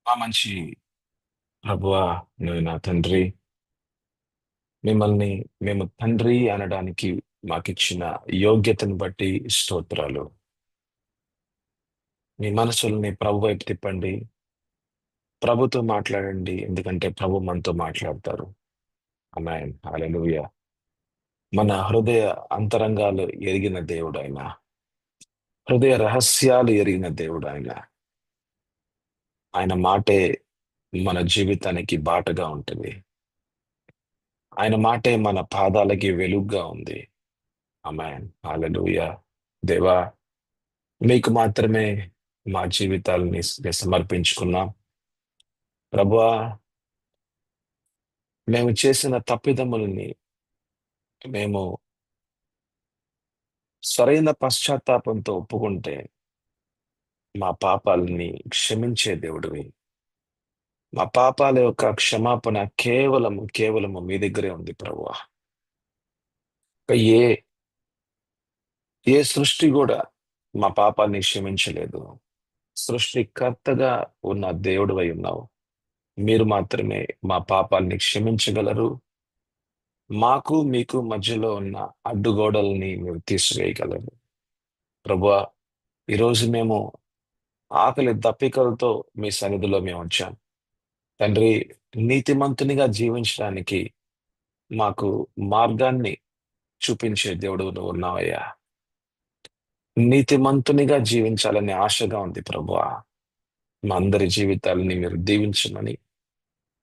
మా మంచి ప్రభువా, నువ్వు నా తండ్రి. మిమ్మల్ని మేము తండ్రి అనడానికి మాకిచ్చిన యోగ్యతను బట్టి స్తోత్రాలు. మీ మనసుల్ని ప్రభు వైపు తిప్పండి. ప్రభుతో మాట్లాడండి, ఎందుకంటే ప్రభు మనతో మాట్లాడతారు. ఆమేన్, హల్లెలూయా. మన హృదయ అంతరంగాలు ఎరిగిన దేవుడు ఆయన. హృదయ రహస్యాలు ఎరిగిన దేవుడు ఆయన. ఆయన మాటే మన జీవితానికి బాటగా ఉంటుంది. ఆయన మాటే మన పాదాలకి వెలుగుగా ఉంది. ఆమేన్, హల్లెలూయా. దేవా, మీకు మాత్రమే మా జీవితాలని సమర్పించుకున్నాం. ప్రభువా, మేము చేసిన తప్పిదములని మేము సరైన పశ్చాత్తాపంతో ఒప్పుకుంటే మా పాపాలని క్షమించే దేవుడివి. మా పాపాల యొక్క క్షమాపణ కేవలము మీ దగ్గరే ఉంది ప్రభువా. ఇక ఏ సృష్టి కూడా మా పాపాన్ని క్షమించలేదు. సృష్టికర్తగా ఉన్న దేవుడివై ఉన్నావు. మీరు మాత్రమే మా పాపాల్ని క్షమించగలరు. మాకు మీకు మధ్యలో ఉన్న అడ్డుగోడల్ని మీరు తీసివేయగలరు. ప్రభువా, ఈరోజు మేము ఆకలి దప్పికలతో మీ సన్నిధిలో మేము వచ్చాం. తండ్రి, నీతిమంతునిగా జీవించడానికి మాకు మార్గాన్ని చూపించే దేవుడు నువ్వు ఉన్నావయ్యా. నీతిమంతునిగా జీవించాలని ఆశగా ఉంది ప్రభువా. మా అందరి జీవితాలని మీరు దీవించమని,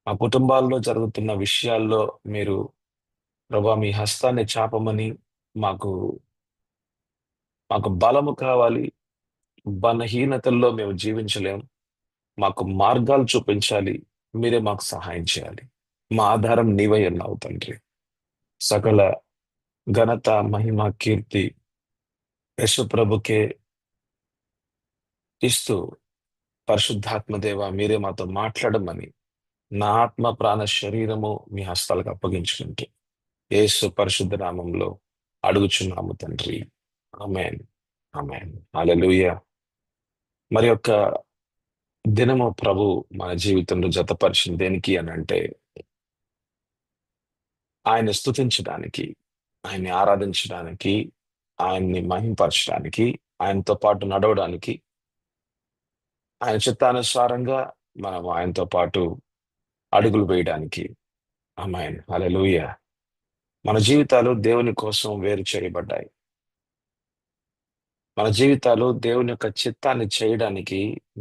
మా కుటుంబాల్లో జరుగుతున్న విషయాల్లో మీరు ప్రభువా మీ హస్తాన్ని చాపమని, మాకు మాకు బలము కావాలి. బలహీనతల్లో మేము జీవించలేం. మాకు మార్గాలు చూపించాలి. మీరే మాకు సహాయం చేయాలి. మా ఆధారం నీవై ఉన్నావు తండ్రి. సకల ఘనత, మహిమ, కీర్తి యేసు ప్రభుకే ఇస్తూ, పరిశుద్ధాత్మ దేవ మీరే మాతో మాట్లాడమని నా ఆత్మ, ప్రాణ, శరీరము మీ హస్తాలకు అప్పగించుకుంటూ యేసు పరిశుద్ధ నామంలో అడుగుచున్నాము తండ్రి. ఆమేన్, ఆమేన్, హల్లెలూయా. మరి యొక్క దినము ప్రభు మన జీవితంలో జతపరిచింది దేనికి అని అంటే, ఆయన స్తుతించడానికి, ఆయన్ని ఆరాధించడానికి, ఆయన్ని మహింపరచడానికి, ఆయనతో పాటు నడవడానికి, ఆయన చిత్తానుసారంగా మనం ఆయనతో పాటు అడుగులు వేయడానికి. ఆమేన్, హల్లెలూయా. మన జీవితాలు దేవుని కోసం వేరు చేయబడ్డాయి. మన జీవితాలు దేవుని యొక్క చిత్తాన్ని చేయడానికి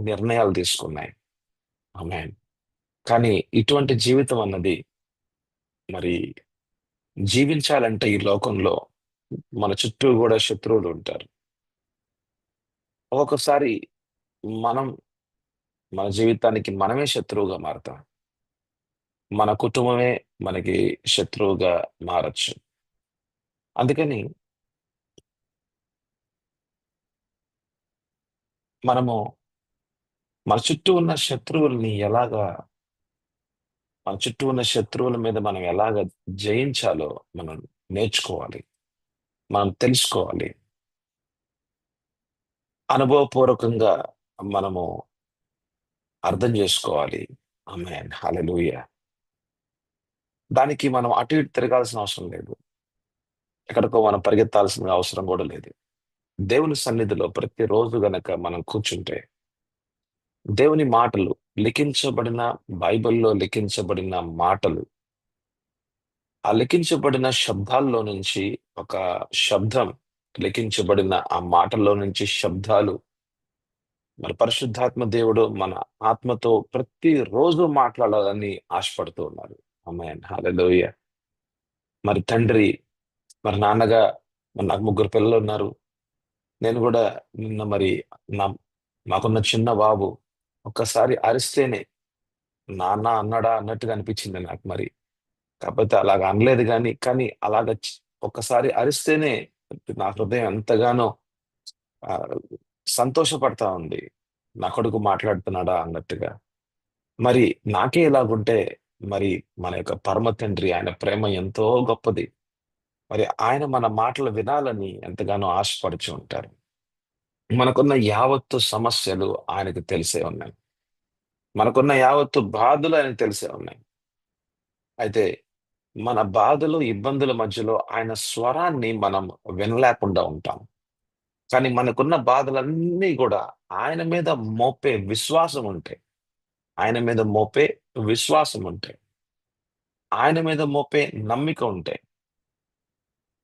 నిర్ణయాలు తీసుకున్నాయి. ఆమేన్. కానీ ఇటువంటి జీవితం అన్నది మరి జీవించాలంటే ఈ లోకంలో మన చుట్టూ కూడా శత్రువులు ఉంటారు. ఒక్కొక్కసారి మనం మన జీవితానికి మనమే శత్రువుగా మారతాం. మన కుటుంబమే మనకి శత్రువుగా మారచ్చు. అందుకని మనము మన చుట్టూ ఉన్న శత్రువుల్ని ఎలాగా మన చుట్టూ ఉన్న శత్రువుల మీద మనం ఎలాగ జయించాలో మనం నేర్చుకోవాలి. మనం తెలుసుకోవాలి. అనుభవపూర్వకంగా మనము అర్థం చేసుకోవాలి. ఆమేన్, హల్లెలూయా. దానికి మనం అటు ఇటు తిరగాల్సిన అవసరం లేదు. ఎక్కడికో మనం పరిగెత్తాల్సిన అవసరం కూడా లేదు. దేవుని సన్నిధిలో ప్రతిరోజు గనక మనం కూర్చుంటే, దేవుని మాటలు లిఖించబడిన బైబిల్‌లో లిఖించబడిన మాటలు, ఆ లిఖించబడిన శబ్దాల్లో నుంచి ఒక శబ్దం, లిఖించబడిన ఆ మాటల్లో నుంచి శబ్దాలు మరి పరిశుద్ధాత్మ దేవుడు మన ఆత్మతో ప్రతిరోజు మాట్లాడాలని ఆశపడుతూ ఉన్నారు. ఆమేన్, హల్లెలూయా. మరి తండ్రి, మరి నాన్నగా మరి నాకు ముగ్గురు పిల్లలున్నారు. నేను కూడా నిన్న మరి నా మాకున్న చిన్న బాబు ఒక్కసారి అరిస్తేనే నాన్న అన్నాడా అన్నట్టుగా అనిపించింది నాకు మరి. కాకపోతే అలాగ అనలేదు గాని, కానీ అలాగ ఒక్కసారి అరిస్తేనే నా హృదయం ఎంతగానో ఆహ్, సంతోషపడతా ఉంది. నా కొడుకు మాట్లాడుతున్నాడా అన్నట్టుగా. మరి నాకే ఇలాగుంటే మరి మన యొక్క పరమ తండ్రి ఆయన ప్రేమ ఎంతో గొప్పది. మరి ఆయన మన మాటలు వినాలని ఎంతగానో ఆశపడుచు ఉంటారు. మనకున్న యావత్తు సమస్యలు ఆయనకు తెలిసే ఉన్నాయి. మనకున్న యావత్తు బాధలు ఆయనకు తెలిసే ఉన్నాయి. అయితే మన బాధలు, ఇబ్బందుల మధ్యలో ఆయన స్వరాన్ని మనం వినలేకుండా ఉంటాం. కానీ మనకున్న బాధలన్నీ గూడా ఆయన మీద మోపే విశ్వాసం ఉంటే, ఆయన మీద మోపే విశ్వాసం ఉంటే, ఆయన మీద మోపే నమ్మిక ఉంటే,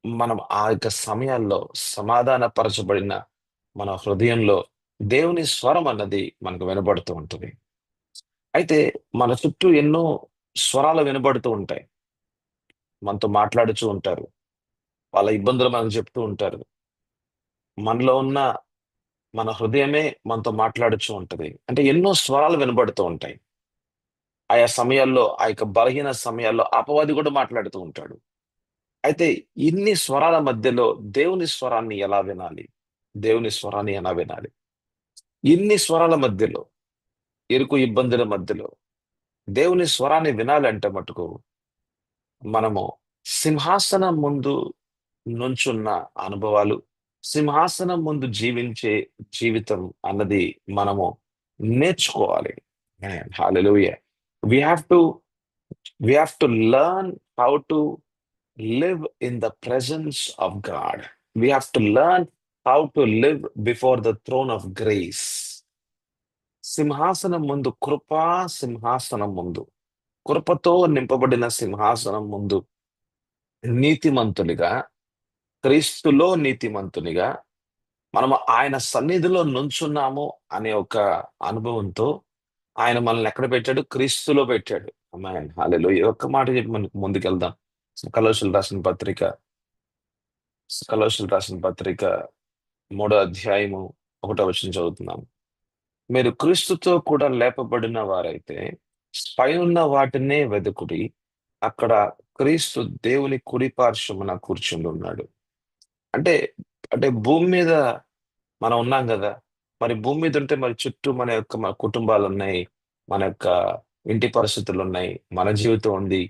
మనం ఆ యొక్క సమయాల్లో సమాధానపరచబడిన మన హృదయంలో దేవుని స్వరం అన్నది మనకు వినబడుతూ ఉంటది. అయితే మన చుట్టూ ఎన్నో స్వరాలు వినబడుతూ ఉంటాయి. మనతో మాట్లాడుచూ ఉంటారు. వాళ్ళ ఇబ్బందులు మనకు చెప్తూ ఉంటారు. మనలో ఉన్న మన హృదయమే మనతో మాట్లాడుచూ ఉంటది. అంటే ఎన్నో స్వరాలు వినబడుతూ ఉంటాయి. ఆయా సమయాల్లో, ఆ యొక్క బలహీన సమయాల్లో అపవాది కూడా మాట్లాడుతూ ఉంటాడు. అయితే ఇన్ని స్వరాల మధ్యలో దేవుని స్వరాన్ని ఎలా వినాలి? దేవుని స్వరాన్ని ఎలా వినాలి? ఇన్ని స్వరాల మధ్యలో, ఇరుకు ఇబ్బందుల మధ్యలో దేవుని స్వరాన్ని వినాలంటే మటుకు మనము సింహాసనం ముందు నుంచున్న అనుభవాలు, సింహాసనం ముందు జీవించే జీవితం అన్నది మనము నేర్చుకోవాలి. Hallelujah! We have to we have to learn how to live in the presence of God. We have to learn how to live before the throne of grace. సింహాసనం ముందు, కృపా సింహాసనం ముందు, కృపతో నింపబడిన సింహాసనం ముందు నీతిమంతునిగా, క్రీస్తులో నీతిమంతునిగా మనము ఆయన సన్నిధిలో నుంచున్నాము అనే ఒక అనుభవంతో ఆయన మనల్ని ఎక్కడ పెట్టాడు? క్రీస్తులో పెట్టాడు. ఆమేన్. హల్లెలూయా! ఒక్క మాట చెప్పి మనకు ముందుకెళ్దాం. కొలోస్సీయులకు రాసిన పత్రిక కొలోస్సీయులకు రాసిన పత్రిక 3వ అధ్యాయము 1వ వచనం చదువుతున్నాను. మీరు క్రీస్తుతో కూడా లేపబడిన వారైతే పైనున్న వాటినే వెదకుడి. అక్కడ క్రీస్తు దేవుని కుడి పార్శ్వమున కూర్చుని ఉన్నాడు. అంటే అంటే భూమి మీద మనం ఉన్నాం గదా! మరి భూమి మీద ఉంటే మరి చుట్టూ మన కుటుంబాలున్నాయి. మన యొక్క ఇంటి పరిస్థితులున్నాయి. మన జీవితం ఉంది.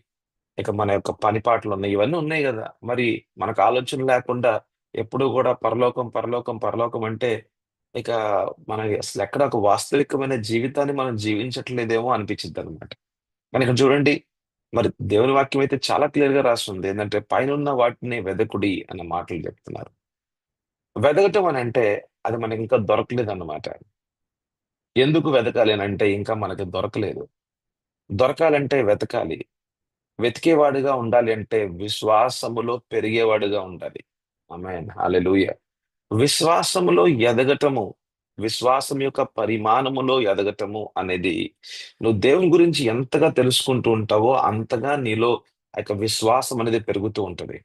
ఇక మన యొక్క పని పాటలున్నాయి. ఇవన్నీ ఉన్నాయి గదా! మరి మనకు ఆలోచన లేకుండా ఎప్పుడూ గూడా పరలోకం, పరలోకం, పరలోకం అంటే ఇక మనకి అసలెక్కడ ఒక వాస్తవికమైన జీవితాన్ని మనం జీవించట్లేదేమో అనిపించిద్దనమాట. కానీ ఇక్కడ చూడండి, మరి దేవుని వాక్యం అయితే చాలా క్లియర్‌గా రాసుంది. ఏందంటే, "పైనున్న వాటిని వెదకుడి" అన్న మాటలు చెప్తున్నారు. వెదకటం అనంటే అది మనకింకా దొరకలేదన్నమాట. ఎందుకు వెదకాలి అనంటే ఇంకా మనకి దొరకలేదు. దొరకాలంటే వెతకాలి. వెతికేవాడుగా ఉండాలి అంటే విశ్వాసములో పెరిగేవాడుగా ఉండాలి. ఆమేన్. హల్లెలూయా! విశ్వాసములో ఎదగటము, విశ్వాసం యొక్క పరిమాణములో ఎదగటము అనేది నువ్వు దేవుని గురించి ఎంతగా తెలుసుకుంటూ ఉంటావో అంతగా నీలో ఆ యొక్క విశ్వాసం అనేది పెరుగుతూ ఉంటది.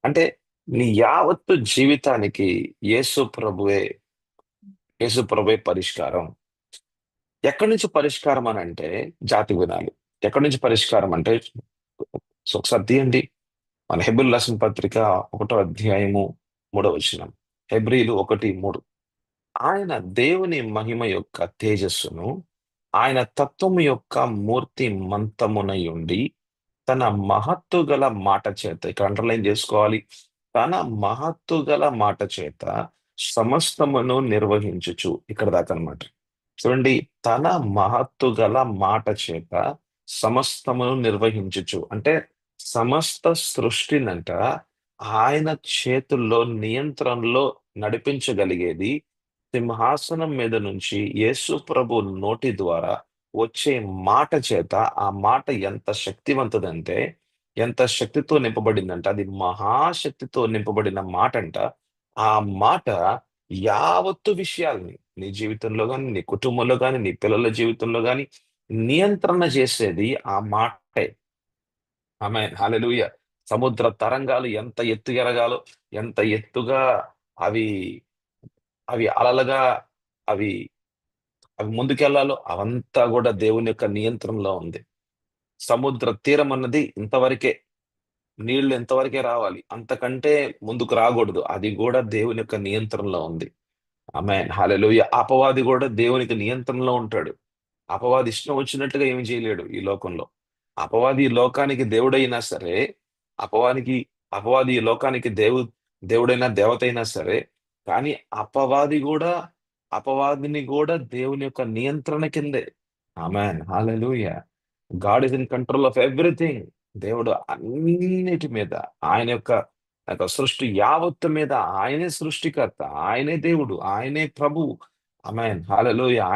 అంటే నీ యావత్తు జీవితానికి యేసు ప్రభువే, యేసు ప్రభువే పరిష్కారం. ఎక్కడి నుంచి పరిష్కారం అనంటే జాతి వినాలి. ఎక్కడి నుంచి పరిష్కారం అంటే ఒకసారి తీయండి. మన హెబ్రీయులకు రాసిన పత్రిక 1వ అధ్యాయము 3వ వచనం. హెబ్రీయులు 1:3. ఆయన దేవుని మహిమ యొక్క తేజస్సును, ఆయన తత్వము యొక్క మూర్తి మంతమునయుండి, తన మహత్తు గల మాట చేత ఇక్కడ అండర్‌లైన్ జేసుకోవాలి. తన మహత్తు గల మాట చేత సమస్తమును నిర్వహించుచు ఇక్కడ దాకా అన్నమాట. చూడండి, తన మహత్తు గల మాట చేత సమస్తమును నిర్వహించుచు అంటే సమస్త సృష్టినంట ఆయన చేతుల్లో నియంత్రణలో నడిపించగలిగేది సింహాసనం మీద నుంచి యేసు ప్రభు నోటి ద్వారా వచ్చే మాట చేత ఆ మాట ఎంత శక్తివంతదంటే, ఎంత శక్తితో నింపబడిందంటే, అది మహాశక్తితో నింపబడిన మాటంట. ఆ మాట యావత్తు విషయాల్ని నీ జీవితంలో గాని, నీ కుటుంబంలో గాని, నీ పిల్లల జీవితంలో గాని నియంత్రణ చేసేది ఆ మాటే. ఆమేన్. హల్లెలూయా! సముద్ర తరంగాలు ఎంత ఎత్తు ఎరగాలో, ఎంత ఎత్తుగా అవి అవి అలలుగా అవి అవి ముందుకెళ్ళాలో అవంతా గూడా దేవుని యొక్క నియంత్రణలో ఉంది. సముద్ర తీరం అన్నది ఇంతవరకే. నీళ్లు ఇంతవరకే రావాలి. అంతకంటే ముందుకు రాగూడదు. అది గూడా దేవుని యొక్క నియంత్రణలో ఉంది. ఆమేన్. హల్లెలూయా! అపవాది గూడా దేవునికి నియంత్రణలో ఉంటాడు. అపవాది ఇష్టం వచ్చినట్టుగా ఏమి చేయలేడు ఈ లోకంలో. అపవాది ఈ లోకానికి దేవుడైనా సరే, అపవానికి అపవాది ఈ లోకానికి దేవుడైనా, దేవతైనా సరే, కానీ అపవాదిని గూడా దేవుని యొక్క నియంత్రణ కిందే. Amen. Hallelujah. God is in control of everything. దేవుడు అన్నిటి మీద, ఆయన యొక్క యొక్క సృష్టి యావత్తు మీద ఆయనే సృష్టికర్త, ఆయనే దేవుడు, ఆయనే ప్రభువు. ఆమెన్. హల్లెలూయా.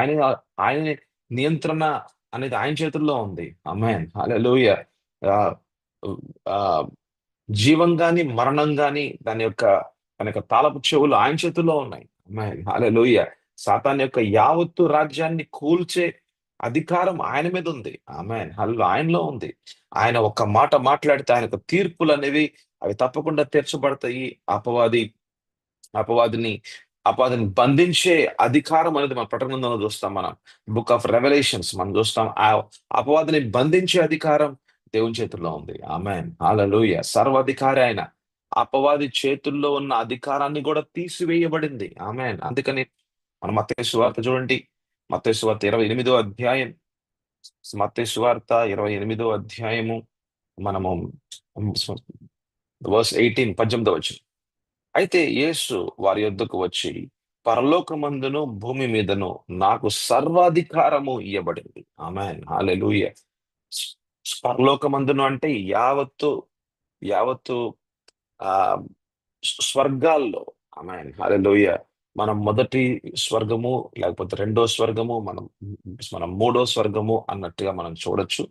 ఆయనే నియంత్రణ అనేది ఆయన చేతుల్లో ఉంది. ఆమెన్. హల్లెలూయా. ఆహ్, ఆహ్, జీవం గాని, మరణం గాని దాని యొక్క తాళపు చెవులు ఆయన చేతుల్లో ఉన్నాయి. ఆమేన్. హల్లెలూయా. సాతాను యొక్క యావత్తు రాజ్యాన్ని కూల్చే అధికారం ఆయన మీద ఉంది. ఆమేన్. ఆయనలో ఉంది. ఆయన ఒక్క మాట మాట్లాడితే ఆయనకు తీర్పులనేవి అవి తప్పకుండా తీర్చబడతాయి. అపవాదిని అపవాదిని బంధించే అధికారం అనేది మన ప్రకటన గ్రంథంలో చూస్తాం మనం. బుక్ ఆఫ్ రెవల్యూషన్స్ మనం చూస్తాం. ఆ అపవాదిని బంధించే అధికారం దేవుని చేతుల్లో ఉంది. ఆమేన్. హల్లెలూయా. సర్వాధికారి ఆయన. అపవాది చేతుల్లో ఉన్న అధికారాన్ని కూడా తీసివేయబడింది. ఆమేన్. అందుకని మనం మత్తయి సువార్త చూడండి. మత్తయి సువార్త 28వ అధ్యాయం. మత్తయి సువార్త 28వ అధ్యాయము మనము వర్స్ 18 వచనం. అయితే యేసు వారి యొద్దకు వచ్చి, పరలోకమందును భూమి మీదను నాకు సర్వాధికారము ఇయ్యబడింది. ఆమేన్. హల్లెలూయా. స్ పరలోకమందును అంటే యావత్తు ఆహ్, స్వర్గాల్లో. ఆమేన్. హల్లెలూయా. మనం మొదటి స్వర్గము, లేకపోతే రెండో స్వర్గము, మనం మూడో స్వర్గము అన్నట్టుగా మనం చూడొచ్చు.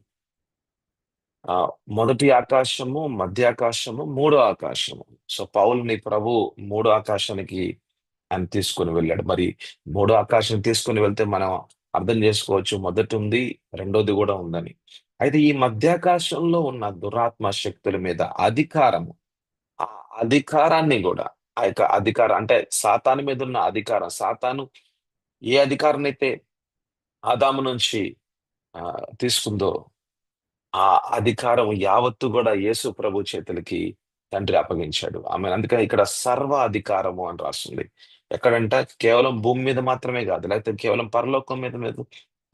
ఆ! మొదటి ఆకాశము, మధ్య ఆకాశము, మూడో ఆకాశము. సో, పౌలుని ప్రభు మూడో ఆకాశానికి ఆయన తీసుకొని వెళ్ళాడు. మరి మూడో ఆకాశం తీసుకొని వెళ్తే మనం అర్థం చేసుకోవచ్చు. మొదటుంది, రెండోది గూడా ఉందని. అయితే ఈ మధ్యాకాశంలో ఉన్న దురాత్మ శక్తుల మీద అధికారము, ఆ అధికారాన్ని గూడా, ఆ యొక్క అధికారం అంటే సాతాను మీదున్న అధికారం. సాతాను ఏ అధికారాన్నైతే ఆదాము నుంచి తీసుకుందో ఆ అధికారం యావత్తు గూడా యేసు ప్రభు చేతులకి తండ్రి అప్పగించాడు. అందుకని ఇక్కడ సర్వ అధికారము అని రాస్తుంది. ఎక్కడంట కేవలం భూమి మీద మాత్రమే గాదు. లేకపోతే కేవలం పరలోకం మీద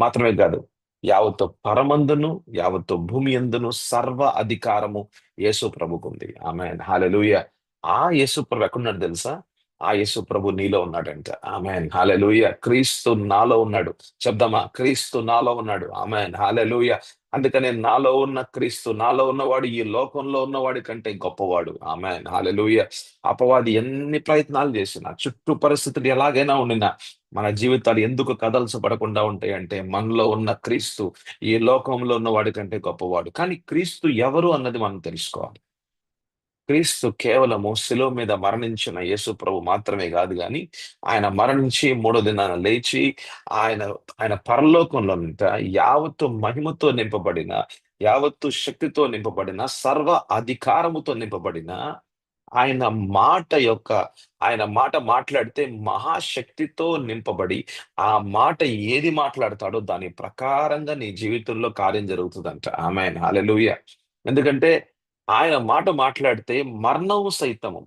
మాత్రమే గాదు. యావత్తు పరమందును, యావత్తు భూమి యందును సర్వ అధికారము యేసు ప్రభుకుంది. ఆమేన్. హల్లెలూయా. ఆ యేసు ప్రభు ఎక్కడున్నాడో తెలుసా? ఆ యేసు ప్రభు నీలో ఉన్నాడంట. ఆమేన్. హల్లెలూయా. క్రీస్తు నాలో ఉన్నాడు. చెప్దామా? క్రీస్తు నాలో ఉన్నాడు. ఆమేన్. హల్లెలూయా. అందుకనే నాలో ఉన్న క్రీస్తు, నాలో ఉన్నవాడు ఈ లోకంలో ఉన్నవాడి కంటే గొప్పవాడు. ఆమేన్. హల్లెలూయా. అపవాది ఎన్ని ప్రయత్నాలు చేసినా, చుట్టూ పరిస్థితులు ఎలాగైనా ఉండినా, మన జీవితాలు ఎందుకు కదల్చబడకుండా ఉంటాయంటే, మనలో ఉన్న క్రీస్తు ఈ లోకంలో ఉన్నవాడి కంటే గొప్పవాడు. కానీ క్రీస్తు ఎవరు అన్నది మనం తెలుసుకోవాలి. క్రీస్తు కేవలము శిలువ మీద మరణించిన యేసు ప్రభు మాత్రమే గాదు గానీ, ఆయన మరణించి మూడో దినాన లేచి, ఆయన ఆయన పరలోకంలో నుంట యావత్తు మహిమతో నింపబడిన, యావత్తు శక్తితో నింపబడిన, సర్వ అధికారముతో నింపబడిన ఆయన మాట యొక్క ఆయన మాట మాట్లాడితే మహాశక్తితో నింపబడి, ఆ మాట ఏది మాట్లాడతాడో దాని ప్రకారంగా నీ జీవితంలో కార్యం జరుగుతదంట. ఆమేన్. హల్లెలూయా. ఎందుకంటే ఆయన మాట మాట్లాడితే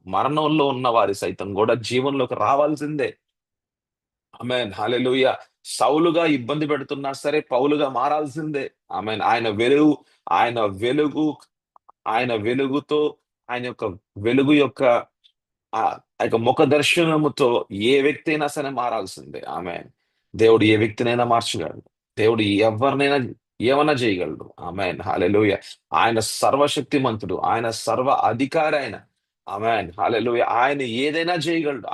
మరణంలో ఉన్న వారి సైతం గూడా జీవంలోకి రావాల్సిందే. ఆమేన్. హల్లెలూయా. సౌలుగా ఇబ్బంది పెడుతున్నా సరే పౌలుగా మారాల్సిందే. ఆమేన్. ఆయన వెలుగు ఆయన వెలుగుతో ఆయన యొక్క వెలుగు యొక్క ఆ యొక్క ముఖ దర్శనముతో ఏ వ్యక్తి అయినా సరే మారాల్సిందే. ఆమేన్. దేవుడు ఏ వ్యక్తినైనా మార్చగలడు. దేవుడు ఎవరినైనా ఏమన్నా చేయగలడు. ఆమేన్. హల్లెలూయా. ఆయన సర్వశక్తిమంతుడు. ఆయన సర్వ అధికారి ఆయన. ఆమేన్. హల్లెలూయా. ఆయన ఏదైనా చేయగలడు.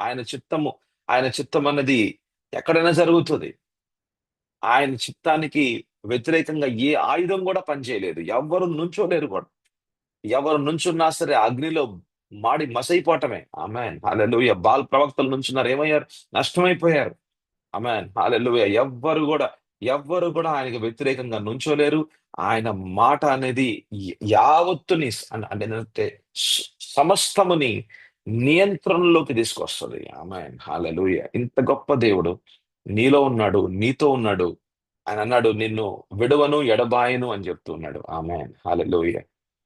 ఆయన చిత్తం అన్నది ఎక్కడైనా జరుగుతది. ఆయన చిత్తానికి వ్యతిరేకంగా ఏ ఆయుధం గూడా పనిచేయలేదు. ఎవ్వరు నుంచోలేరు గూడా. ఎవరు నుంచున్నా సరే అగ్నిలో మాడి మసైపోవటమే. ఆమేన్. హల్లెలూయా. ప్రవక్తలు నుంచున్నారు. ఏమయ్యారు? నష్టమైపోయారు. ఆమేన్. హల్లెలూయా. ఎవ్వరు గూడా ఆయనకు వ్యతిరేకంగా నుంచోలేరు. ఆయన మాట అనేది యావత్తుని అంటే ఏంటంటే స సమస్తముని నియంత్రణలోకి తీసుకొస్తది. ఆమేన్. హల్లెలూయా. ఇంత గొప్ప దేవుడు నీలో ఉన్నాడు, నీతో ఉన్నాడు. ఆయనన్నాడు, "నిన్ను విడువను, ఎడబాయను" అని చెప్తూ ఉన్నాడు. ఆమేన్. హల్లెలూయా.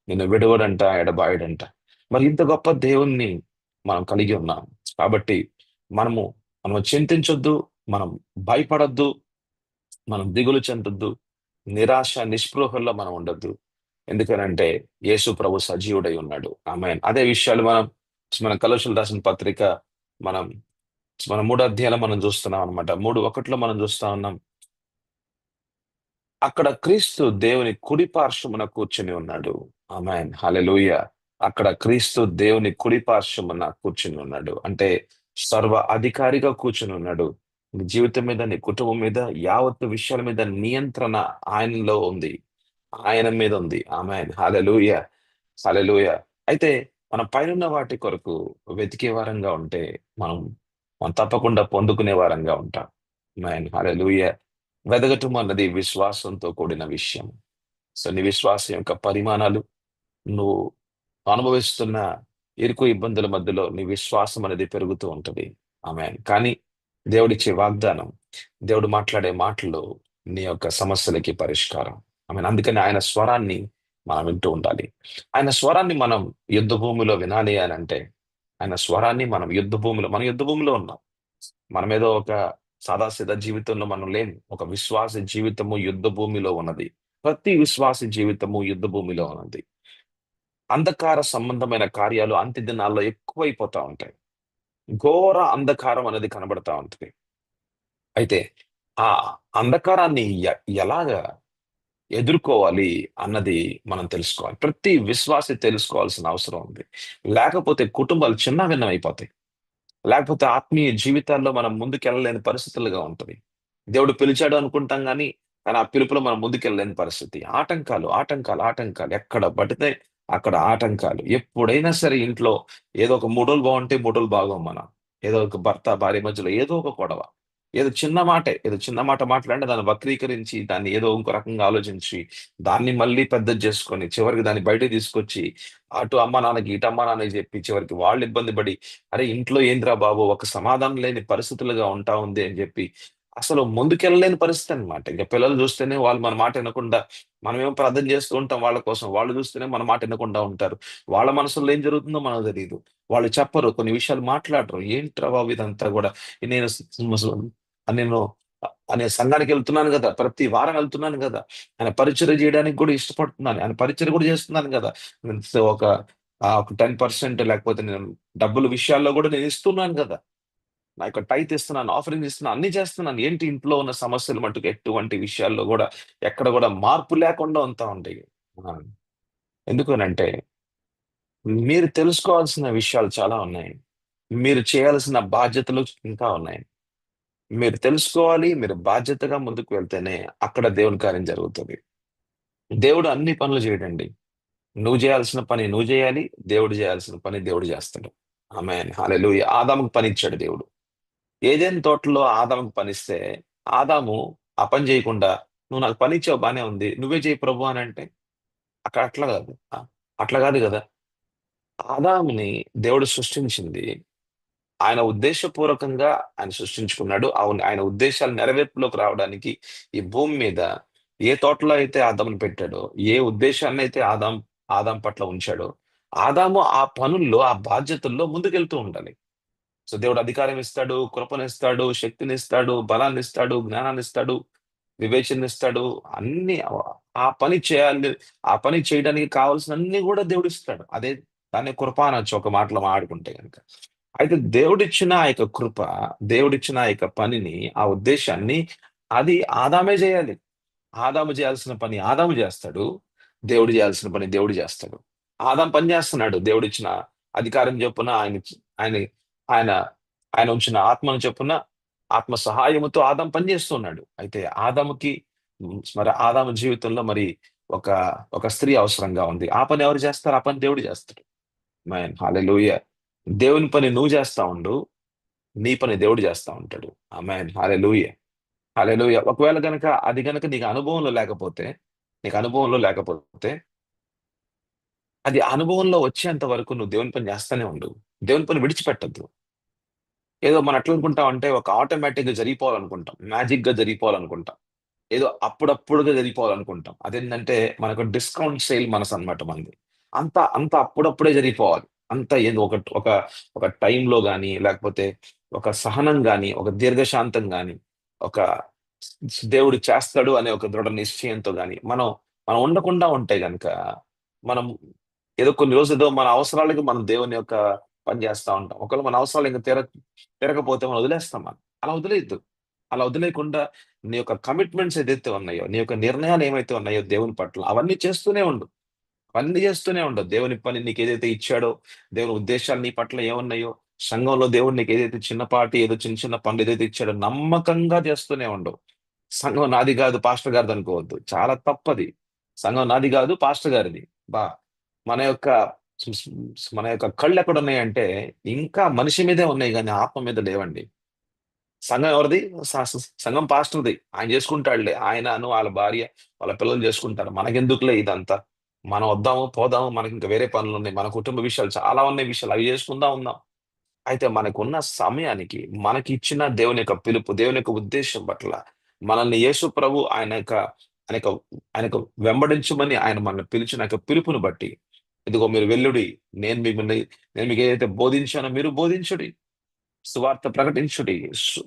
నిన్ను విడువడంట, ఎడబాయడంట. మరి ఇంత గొప్ప దేవుణ్ణి మనం కలిగి ఉన్నాం. కాబట్టి మనము మనం చింతించొద్దు, మనం భయపడొద్దు, మనం దిగులు చెందొద్దు, నిరాశ, నిస్పృహల్లో మనం ఉండొద్దు. ఎందుకనంటే యేసు ప్రభు సజీవుడై ఉన్నాడు. ఆమేన్. అదే విషయాలు మన కొలస్సీయులకు రాసిన పత్రిక మనం మన 3 అధ్యాయాలు మనం చూస్తున్నాం అన్నమాట. 3:1 మనం చూస్తా ఉన్నాం. అక్కడ క్రీస్తు దేవుని కుడి పార్శ్వమున కూర్చుని ఉన్నాడు. ఆమేన్ హల్లెలూయా. అక్కడ క్రీస్తు దేవుని కుడి పార్శ్వమున కూర్చుని ఉన్నాడు. అంటే సర్వ అధికారిగా కూర్చుని ఉన్నాడు. నీ జీవితం మీద, నీ కుటుంబం మీద, యావత్తు విషయాల మీద నియంత్రణ ఆయనలో ఉంది. ఆయన మీద ఉంది. ఆమేన్ హల్లెలూయా. హల్లెలూయా. అయితే మనం పైనున్న వాటి కొరకు వెతికే వారంగా ఉంటే మనం మనం తప్పకుండా పొందుకునే వారంగా ఉంటాం. ఆమేన్ హల్లెలూయా. వెదగటం అన్నది విశ్వాసంతో కూడిన విషయం. సో, నీ విశ్వాసం యొక్క పరిమాణాలు, నువ్వు అనుభవిస్తున్న ఇరుకు ఇబ్బందుల మధ్యలో నీ విశ్వాసం అనేది పెరుగుతూ ఉంటది. ఆమేన్. కానీ దేవుడిచ్చే వాగ్దానం, దేవుడు మాట్లాడే మాటలు నీ యొక్క సమస్యలకి పరిష్కారం. ఆమేన్. అందుకని ఆయన స్వరాన్ని మనం వింటూ ఉండాలి. ఆయన స్వరాన్ని మనం యుద్ధ భూమిలో వినాలి అనంటే, ఆయన స్వరాన్ని మనం యుద్ధ భూమిలో ఉన్నాం. మనమేదో ఒక సాదాసీదా జీవితంలో మనం లేము. ఒక విశ్వాస జీవితము యుద్ధ భూమిలో ఉన్నది. ప్రతి విశ్వాస జీవితము యుద్ధ భూమిలో ఉన్నది. అంధకార సంబంధమైన కార్యాలు అంత్య దినాల్లో ఎక్కువైపోతా ఉంటాయి. ఘోర అంధకారం అనేది కనబడతా ఉంటది. అయితే ఆ అంధకారాన్ని ఎలాగా ఎదుర్కోవాలి అన్నది మనం తెలుసుకోవాలి. ప్రతి విశ్వాసి తెలుసుకోవాల్సిన అవసరం ఉంది. లేకపోతే కుటుంబాలు చిన్నాభిన్నమైపోతాయి. లేకపోతే ఆత్మీయ జీవితాల్లో మనం ముందుకెళ్ళలేని పరిస్థితులుగా ఉంటది. దేవుడు పిలిచాడు అనుకుంటాం గానీ, కానీ ఆ పిలుపులో మనం ముందుకెళ్ళలేని పరిస్థితి. ఆటంకాలు, ఆటంకాలు, ఆటంకాలు ఎక్కడ పడితే అక్కడ ఆటంకాలు. ఎప్పుడైనా సరే ఇంట్లో ఏదో ఒక 3 రోజులు బాగుంటే 3 రోజులు బాగోం మనం. ఏదో ఒక భర్త, భార్య మధ్యలో ఏదో ఒక గొడవ. ఏదో చిన్న మాట మాట్లాడినా దాన్ని వక్రీకరించి, దాన్ని ఏదో ఇంకో రకంగా ఆలోచించి, దాన్ని మళ్ళీ పెద్దది చేసుకొని, చివరికి దాన్ని బయటకి తీసుకొచ్చి, అటు అమ్మ నాన్నకి, ఇటు అమ్మ నాన్నకి చెప్పి, చివరికి వాళ్ళు ఇబ్బంది పడి, "అరే! ఇంట్లో ఏందిరా బాబు! ఒక సమాధానం లేని పరిస్థితులుగా ఉంటా ఉంది" అని చెప్పి, అసలు ముందుకెళ్ళలేని పరిస్థితనమాట. ఇంక పిల్లలు చూస్తేనే వాళ్ళు మన మాట ఇనకుండా, మనమేమో ప్రార్థన చేస్తూ ఉంటాం వాళ్ళ కోసం. వాళ్ళు చూస్తేనే మన మాట ఇనకుండా ఉంటారు. వాళ్ళ మనసుల్లో ఏం జరుగుతుందో మనకు తెలీదు. వాళ్ళు చెప్పరు. కొన్ని విషయాలు మాట్లాడరు. ఏంట్రా బాబు ఇదంతా గూడా! నేను స్ స్ నేను నేను సంఘానికెళ్తున్నాను గదా! ప్రతి వారం వెళ్తున్నాను గదా! ఆయన పరిచర్య జేయడానికి గూడా ఇష్టపడుతున్నాను. ఆయన పరిచర్య గూడా చేస్తున్నాను గదా! సో, ఒక 10% లేకపోతే నేను డబ్బుల విషయాల్లో గూడా నేను ఇస్తున్నాను గదా! నా యొక్క టైత్ ఇస్తున్నాను, ఆఫరింగ్ ఇస్తున్నాను, అన్నీ చేస్తున్నాను. ఏంటి ఇంట్లో ఉన్న సమస్యలు మట్టుకు ఎటువంటి విషయాల్లో గూడా ఎక్కడ గూడా మార్పు లేకుండా ఉంతా ఉంటాయి. ఆ! ఎందుకనంటే మీరు తెలుసుకోవాల్సిన విషయాలు చాలా ఉన్నాయి. మీరు చేయాల్సిన బాధ్యతలు ఇంకా ఉన్నాయి. మీరు తెలుసుకోవాలి. మీరు బాధ్యతగా ముందుకు వెళ్తేనే అక్కడ దేవుని కార్యం జరుగుతది. దేవుడు అన్ని పనులు చేయడండి. నువ్వు చేయాల్సిన పని నువ్వు చేయాలి. దేవుడు చేయాల్సిన పని దేవుడు చేస్తాడు. ఆమేన్. హల్లెలూయా. ఆదాముకు పనిచ్చాడు దేవుడు. ఏదెన్ తోటలో ఆదాముకు పనిస్తే, ఆదాము ఆ పని చేయకుండా, "నువ్వు నాకు పనిచ్చావు బానే ఉంది. నువ్వే చెయ్యి ప్రభు" అనంటే, అక్కడ అట్లా గాదు. అట్లా గాదు గదా! ఆదాముని దేవుడు సృష్టించింది ఆయన ఉద్దేశపూర్వకంగా ఆయన సృష్టించుకున్నాడు. అవును. ఆయన ఉద్దేశాలు నెరవేర్పులోకి రావడానికి ఈ భూమి మీద ఏ తోటలో అయితే ఆదాముని పెట్టాడో, ఏ ఉద్దేశాన్నయితే ఆదాం పట్ల ఉంచాడో, ఆదాము ఆ పనుల్లో, ఆ బాధ్యతల్లో ముందుకెళ్తూ ఉండాలి. సో, దేవుడు అధికారం ఇస్తాడు, కృపనిస్తాడు, శక్తినిస్తాడు, బలాన్నిస్తాడు, జ్ఞానాన్నిస్తాడు, వివేచననిస్తాడు. అన్నీ ఆ పని చేయాలి. ఆ పని చేయడానికి కావాల్సినన్ని గూడా దేవుడిస్తాడు. దాన్నే కృప అనొచ్చు ఒక మాటలో మాట్లాడుకుంటే గనక. అయితే దేవుడిచ్చిన ఆ యొక్క కృప, దేవుడిచ్చిన ఆ యొక్క పనిని, ఆ ఉద్దేశాన్ని అది ఆదామే జేయాలి. ఆదాము జేయాల్సిన పని ఆదాము జేస్తాడు. దేవుడు జేయాల్సిన పని దేవుడు జేస్తాడు. ఆదాం పని జేస్తున్నాడు. దేవుడిచ్చిన అధికారం చొప్పున ఆయన ఆయన ఆయన ఉంచిన ఆత్మను చొప్పున ఆత్మ సహాయముతో ఆదాం పని జేస్తున్నాడు. అయితే ఆదాముకి మరి ఆదాము జీవితంలో మరి ఒక ఒక స్త్రీ అవసరంగా ఉంది. ఆ పని ఎవరు జేస్తారు? ఆ పని దేవుడు జేస్తాడు. ఆమేన్. హల్లెలూయా! దేవుని పని నువ్వు జేస్తా ఉండు. నీ పని దేవుడు జేస్తా ఉంటాడు. ఆమేన్. హల్లెలూయా! హల్లెలూయా! ఒకవేళ అది గనక నీకు అనుభవంలో లేకపోతే అది అనుభవంలో వచ్చేంత వరకు నువ్వు దేవుని పని జేస్తానే ఉండు. దేవుని పని విడిచిపెట్టొద్దు. ఏదో మనం ఎట్లా అనుకుంటామంటే ఒక ఆటోమేటిక్‌గా జరిగిపోవాలనుకుంటాం. మ్యాజిక్‌గా జరిగిపోవాలనుకుంటాం. ఏదో అప్పుడప్పుడుగా జరిగిపోవాలనుకుంటాం. అదేంటంటే మనకు డిస్కౌంట్ సేల్ మనసనమాట మనది. అంత అప్పుడప్పుడే జరిగిపోవాలి. అంతా ఏదో ఒక ఒక టైంలో గాని, లేకపోతే ఒక సహనం గాని, ఒక దీర్ఘశాంతం గాని, ఒక దేవుడు చేస్తాడు అనే ఒక దృఢ నిశ్చయంతో గాని, మనం ఉండకుండా ఉంటే గనక, మనం ఏదో కొన్ని రోజులు ఏదో మన అవసరాలకి మనం దేవుని యొక్క పని చేస్తా ఉంటాం. ఒకవేళ మన అవసరాలు ఇంక తీరకపోతే మనం వదిలేస్తాం మనం. అలా వదిలేయొద్దు. అలా వదిలేయకుండా నీ యొక్క కమిట్మెంట్స్ ఏదైతే ఉన్నాయో, నీ యొక్క నిర్ణయాలు ఏమైతే ఉన్నాయో దేవుని పట్ల అవన్నీ చేస్తూనే ఉండు. అవన్నీ చేస్తూనే ఉండు. దేవుని పని నీకేదైతే ఇచ్చాడో, దేవుని ఉద్దేశాలు నీ పట్ల ఏమున్నాయో, సంఘంలో దేవుడు నీకేదైతే చిన్నపాటి ఏదో చిన్న చిన్న పనులు ఏదైతే ఇచ్చాడో నమ్మకంగా చేస్తూనే ఉండు. సంఘం నాది కాదు, పాస్టర్ గారిది అనుకోవద్దు. చాలా తప్పది. సంఘం నాది కాదు, పాస్టర్ గారిది. బా మన యొక్క మన యొక్క కళ్ళెక్కడున్నాయంటే ఇంకా మనిషి మీదే ఉన్నాయి గానీ ఆత్మ మీద లేవండి. సంఘం ఎవరిది? సంఘం పాస్టర్‌ది. ఆయన చేసుకుంటాడులే. ఆయనను, వాళ్ళ భార్య, వాళ్ళ పిల్లలు చేసుకుంటారు. మనకెందుకులే ఇదంతా. మనం వద్దాము, పోదాము. మనకింక వేరే పనులున్నాయి. మన కుటుంబ విషయాలు చాలా ఉన్నాయి విషయాలు. అవి చేసుకుందాం ఉందాం. అయితే మనకున్న సమయానికి, మనకిచ్చిన దేవుని యొక్క పిలుపు, దేవుని యొక్క ఉద్దేశ్యం పట్ల మనల్ని యేసు ప్రభు ఆయన యొక్క ఆయన యొక్క వెంబడించమని ఆయన మనల్ని పిలిచిన యొక్క పిలుపుని బట్టి, ఇదిగో మీరు వెళ్ళుడి. నేను మిమ్మల్ని నేను మీకేదైతే బోధించానో మీరు బోధించుడి. సువార్త ప్రకటించుడి.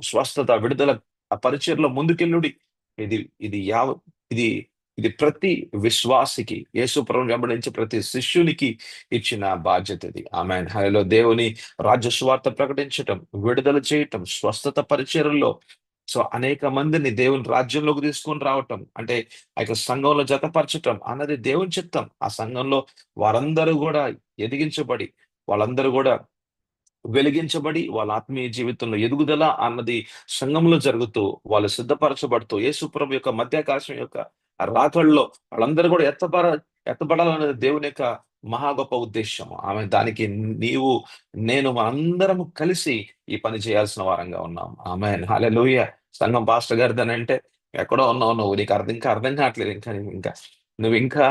స్వస్థత, విడుదల ఆ పరిచర్లో ముందుకెళ్ళుడి. ఇది ఇది యావ ఇది ఇది ప్రతి విశ్వాసికి, యేసు ప్రభువుని వెంబడించే ప్రతి శిష్యునికి ఇచ్చిన బాధ్యత ఇది. ఆమేన్. హల్లెలూయా. దేవుని రాజ్య సువార్త ప్రకటించటం, విడుదల చేయటం, స్వస్థత పరిచర్యల్లో అనేక మందిని దేవుని రాజ్యంలోకి తీసుకొని రావటం, అంటే ఆ యొక్క సంఘంలో జతపరచటం అన్నది దేవుని చిత్తం. ఆ సంఘంలో వారందరూ గూడా ఎదిగించబడి, వాళ్ళందరూ గూడా వెలిగించబడి వాళ్ళ ఆత్మీయ జీవితంలో ఎదుగుదల అన్నది సంఘంలో జరుగుతూ, వాళ్ళు సిద్ధపరచబడుతూ, యేసుప్రభు యొక్క మధ్యాకాశం యొక్క ఆ రాకడలో వాళ్ళందరూ కూడా ఎత్తబడాలనేది దేవుని యొక్క మహా గొప్ప ఉద్దేశ్యం. ఆమె దానికి నీవు, నేను మనందరము కలిసి ఈ పని చేయాల్సిన వారంగా ఉన్నాం. ఆమేన్. హల్లెలూయా. సంఘం పాస్టర్ గారిదనంటే ఎక్కడో ఉన్నావు నువ్వు. నీకు అర్థం కావట్లేదు ఇంకా. నువ్వింకా